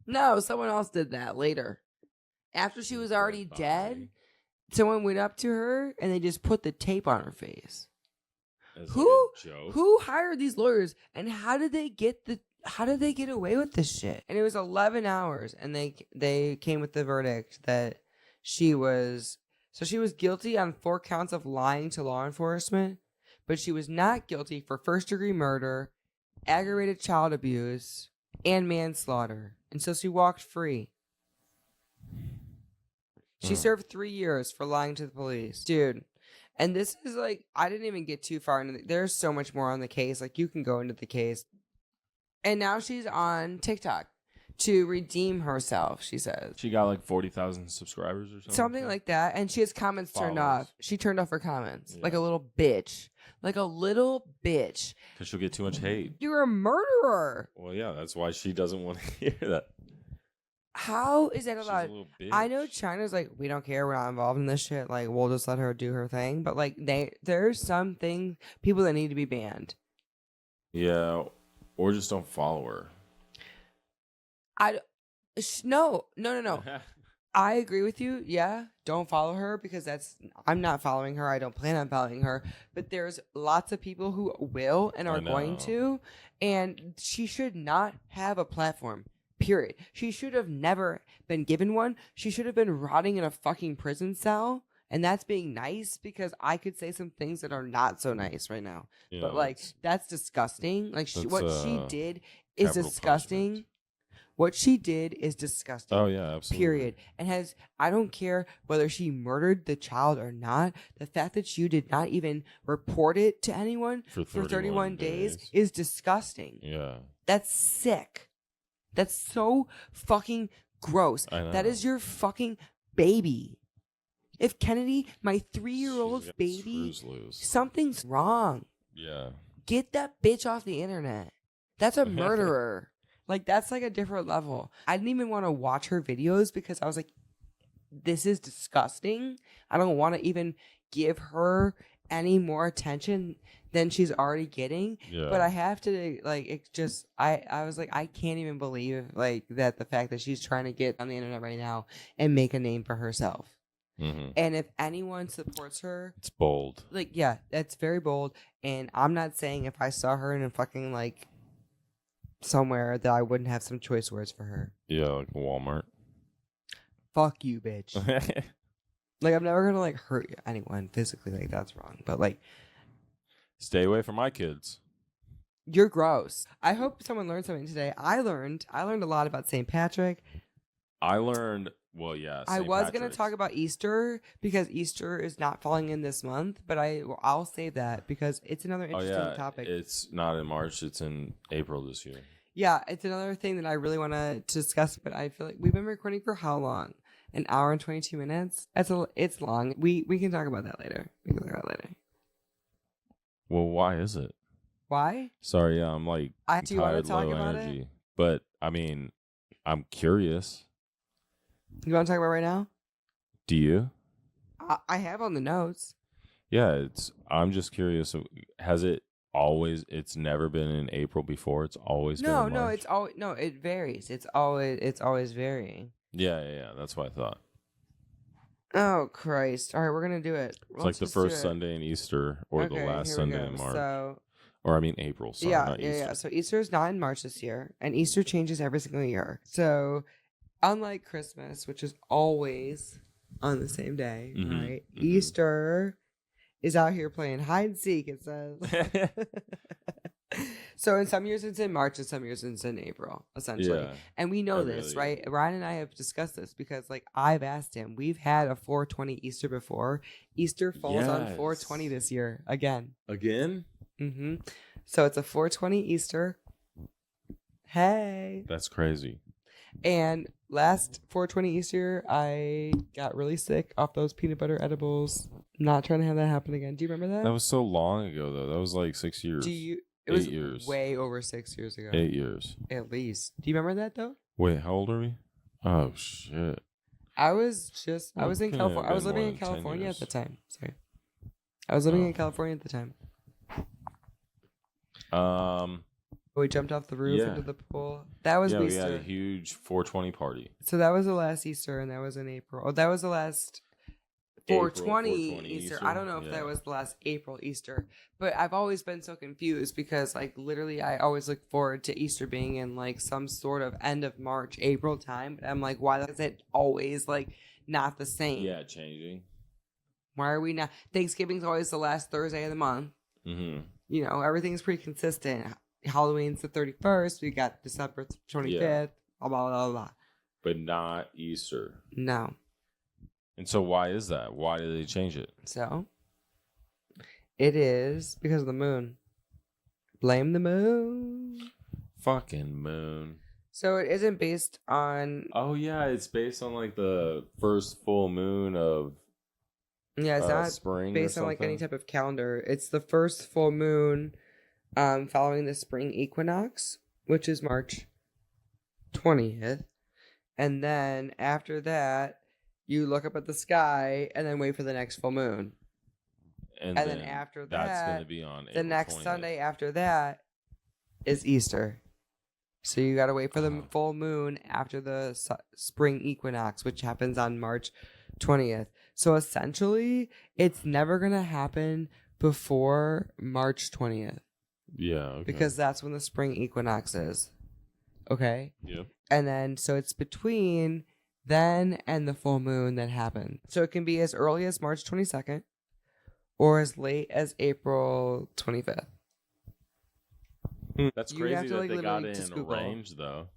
No, someone else did that later. After she was already dead, someone went up to her and they just put the tape on her face. Who hired these lawyers, and how did they get away with this shit? And it was 11 hours, and they came with the verdict that she was guilty on 4 counts of lying to law enforcement, but she was not guilty for first-degree murder, aggravated child abuse, and manslaughter. And so she walked free. She served 3 years for lying to the police. Dude. And this is like, I didn't even get too far into there's so much more on the case. Like, you can go into the case. And now she's on TikTok to redeem herself, she says. She got like 40,000 subscribers or something? Something like that. And she has comments turned off. She turned off her comments. Yeah. Like a little bitch. Like a little bitch. Because she'll get too much hate. You're a murderer. Well, yeah, that's why she doesn't want to hear that. How is that allowed? I know China's like, we don't care, we're not involved in this shit. Like, we'll just let her do her thing. But like, there's some people that need to be banned. Yeah, or just don't follow her. No. I agree with you. Yeah, don't follow her because I'm not following her. I don't plan on following her. But there's lots of people who will and are going to, and she should not have a platform. Period. She should have never been given one. She should have been rotting in a fucking prison cell. And that's being nice because I could say some things that are not so nice right now. Yeah, but like, that's disgusting. Like, what she did is disgusting. Punishment. What she did is disgusting. Oh, yeah, absolutely. Period. And I don't care whether she murdered the child or not. The fact that you did not even report it to anyone for 31 days is disgusting. Yeah. That's sick. That's so fucking gross. That is your fucking baby. If Kennedy, my 3-year-old baby, something's wrong. Yeah. Get that bitch off the internet. That's a murderer. Like, that's like a different level. I didn't even want to watch her videos because I was like, this is disgusting. I don't want to even give her any more attention than she's already getting. Yeah. But I have to, like, it's just, I was like, I can't even believe, like, that the fact that she's trying to get on the internet right now and make a name for herself. Mm-hmm. And if anyone supports her, it's bold. Like, yeah, that's very bold. And I'm not saying if I saw her in a fucking, like, somewhere that I wouldn't have some choice words for her. Yeah, like Walmart. Fuck you, bitch. Like, I'm never gonna like hurt anyone physically. Like, that's wrong. But like, stay away from my kids. You're gross. I hope someone learned something today. I learned a lot about St. Patrick. Well, yeah. I was going to talk about Easter because Easter is not falling in this month, but I'll save that because it's another interesting topic. It's not in March. It's in April this year. Yeah, it's another thing that I really want to discuss, but I feel like we've been recording for how long? An hour and 22 minutes? It's long. We can talk about that later. Well, why is it? Why? Sorry, I'm like do you want to talk about energy. It? But, I mean, I'm curious. You want to talk about it right now? Do you? I have on the notes. Yeah, I'm just curious. It's never been in April before. It's always been in March. It varies. It's always varying. Yeah. That's what I thought. Oh Christ! All right, we're gonna do it. It's like the first Sunday in Easter or the last Sunday in March. So, or I mean April. Sorry, not Easter. Yeah. So Easter is not in March this year, and Easter changes every single year. So, unlike Christmas, which is always on the same day, right? Mm-hmm. Easter is out here playing hide and seek. It says. So in some years it's in March and some years it's in April, essentially. Yeah, and we know this, right? Ryan and I have discussed this because, like, I've asked him. We've had a 420 Easter before. Easter falls on 420 this year again. Again? Mm-hmm. So it's a 420 Easter. Hey. That's crazy. And last 420 Easter, I got really sick off those peanut butter edibles. Not trying to have that happen again. Do you remember that? That was so long ago, though. That was like 6 years. It was 8 years. Way over 6 years ago. 8 years. At least. Do you remember that, though? Wait, how old are we? Oh, shit. I was in California. I was living in California at the time. Sorry. I was living in California at the time. We jumped off the roof into the pool. That was Easter. We had a huge 420 party. So that was the last Easter, and that was in April. Oh, that was the last 420 Easter. I don't know if that was the last April Easter, but I've always been so confused because, like, literally I always look forward to Easter being in like some sort of end of March, April time. But I'm like, why is it always like not the same? Yeah, changing. Why are we not? Thanksgiving's always the last Thursday of the month. Mm-hmm. You know, everything's pretty consistent. Halloween's the 31st. We got December 25th. Blah, blah, blah, blah. But not Easter. No. And so why is that? Why did they change it? So, it is because of the moon. Blame the moon. Fucking moon. So it isn't based on... Oh, yeah. It's based on, like, the first full moon of it's not spring based on, like, any type of calendar. It's the first full moon following the spring equinox, which is March 20th. And then after that... You look up at the sky and then wait for the next full moon. And then after that, that's going to be on the next 20th. Sunday after that is Easter. So you got to wait for the full moon after the spring equinox, which happens on March 20th. So essentially, it's never going to happen before March 20th. Yeah. Okay. Because that's when the spring equinox is. Okay? Yep. And then, so it's between... then and the full moon that happened. So it can be as early as March 22nd or as late as April 25th. That's crazy that they got it in a range, though.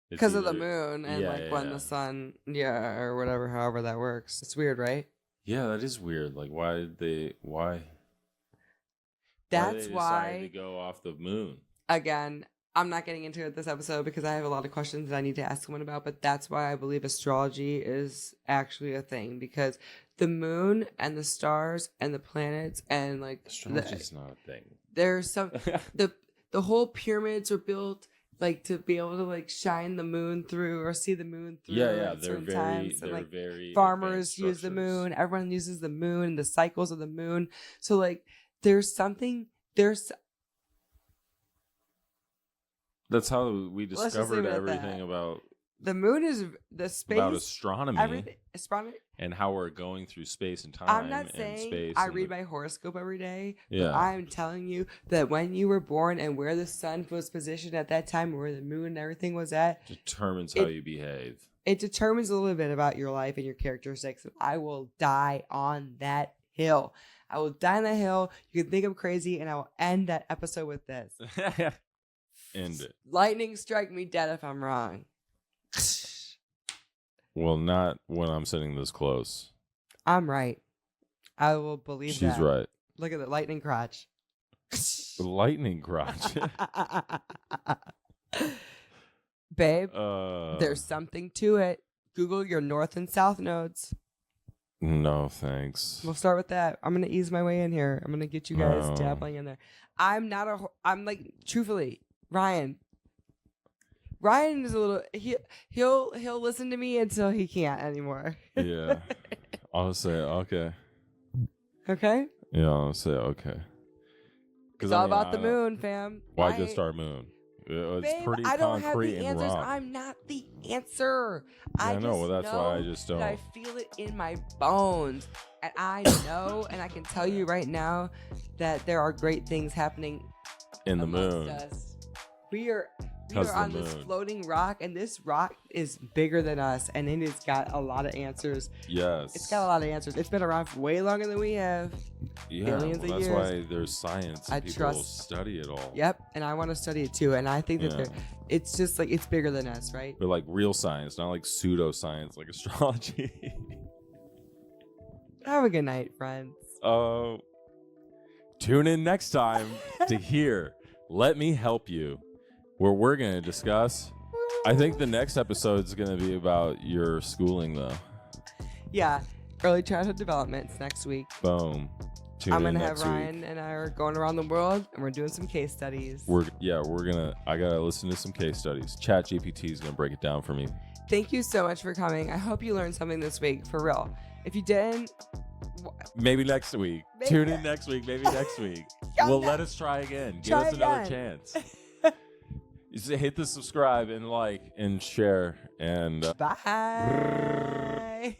Because of the moon and when the sun, or whatever, however that works. It's weird, right? Yeah, that is weird. Like, why? That's why they go off the moon. Again, I'm not getting into it this episode because I have a lot of questions that I need to ask someone about, but that's why I believe astrology is actually a thing, because the moon and the stars and the planets and like astrology's not a thing. There's some the whole pyramids were built like to be able to like shine the moon through or see the moon through at certain times. And like farmers use the moon, everyone uses the moon, the cycles of the moon. So like that's how we discovered everything about the moon is the space about astronomy. Astronomy and how we're going through space and time. I'm not saying I read my horoscope every day, but I'm telling you that when you were born and where the sun was positioned at that time, where the moon and everything was at, determines how you behave. It determines a little bit about your life and your characteristics. I will die on that hill. I will die on that hill. You can think I'm crazy, and I will end that episode with this. End it. Lightning strike me dead if I'm wrong. Well, not when I'm sitting this close. I'm right. I will believe that. She's right. Look at the lightning crotch. The lightning crotch. Babe, there's something to it. Google your north and south nodes. No, thanks. We'll start with that. I'm going to ease my way in here. I'm going to get you guys dabbling in there. I'm like, truthfully, Ryan is a little, he'll listen to me until he can't anymore. Yeah. I'll say, okay. Okay? Yeah, I'll say, okay. It's all about the moon, fam. Why just our moon? It's Babe, pretty I don't have concrete the and answers. raw. I'm not the answer. I know. Well, that's why I just don't. That I feel it in my bones, and I know, and I can tell you right now that there are great things happening In the amongst moon. us. We are Because of on the this moon. floating rock, and this rock is bigger than us, and it has got a lot of answers. Yes. It's got a lot of answers. It's been around for way longer than we have. Yeah, billions well, of that's years. why there's science. And I people trust- study it all. Yep, and I want to study it too, and I think that Yeah. it's just like it's bigger than us, right? But like real science, not like pseudoscience, like astrology. Have a good night, friends. Tune in next time to hear Let Me Help You, where we're going to discuss. I think the next episode is going to be about your schooling, though. Yeah, early childhood developments next week. Boom. Tune I'm in gonna have next week. Ryan and I are going around the world, and we're doing some case studies. I gotta listen to some case studies. Chat GPT is gonna break it down for me. Thank you so much for coming. I hope you learned something this week, for real. If you didn't, Maybe next week. Maybe- Tune in next week. Maybe next week. Well, let us try again. Give Try us another again. chance. Just hit the subscribe and like and share and bye.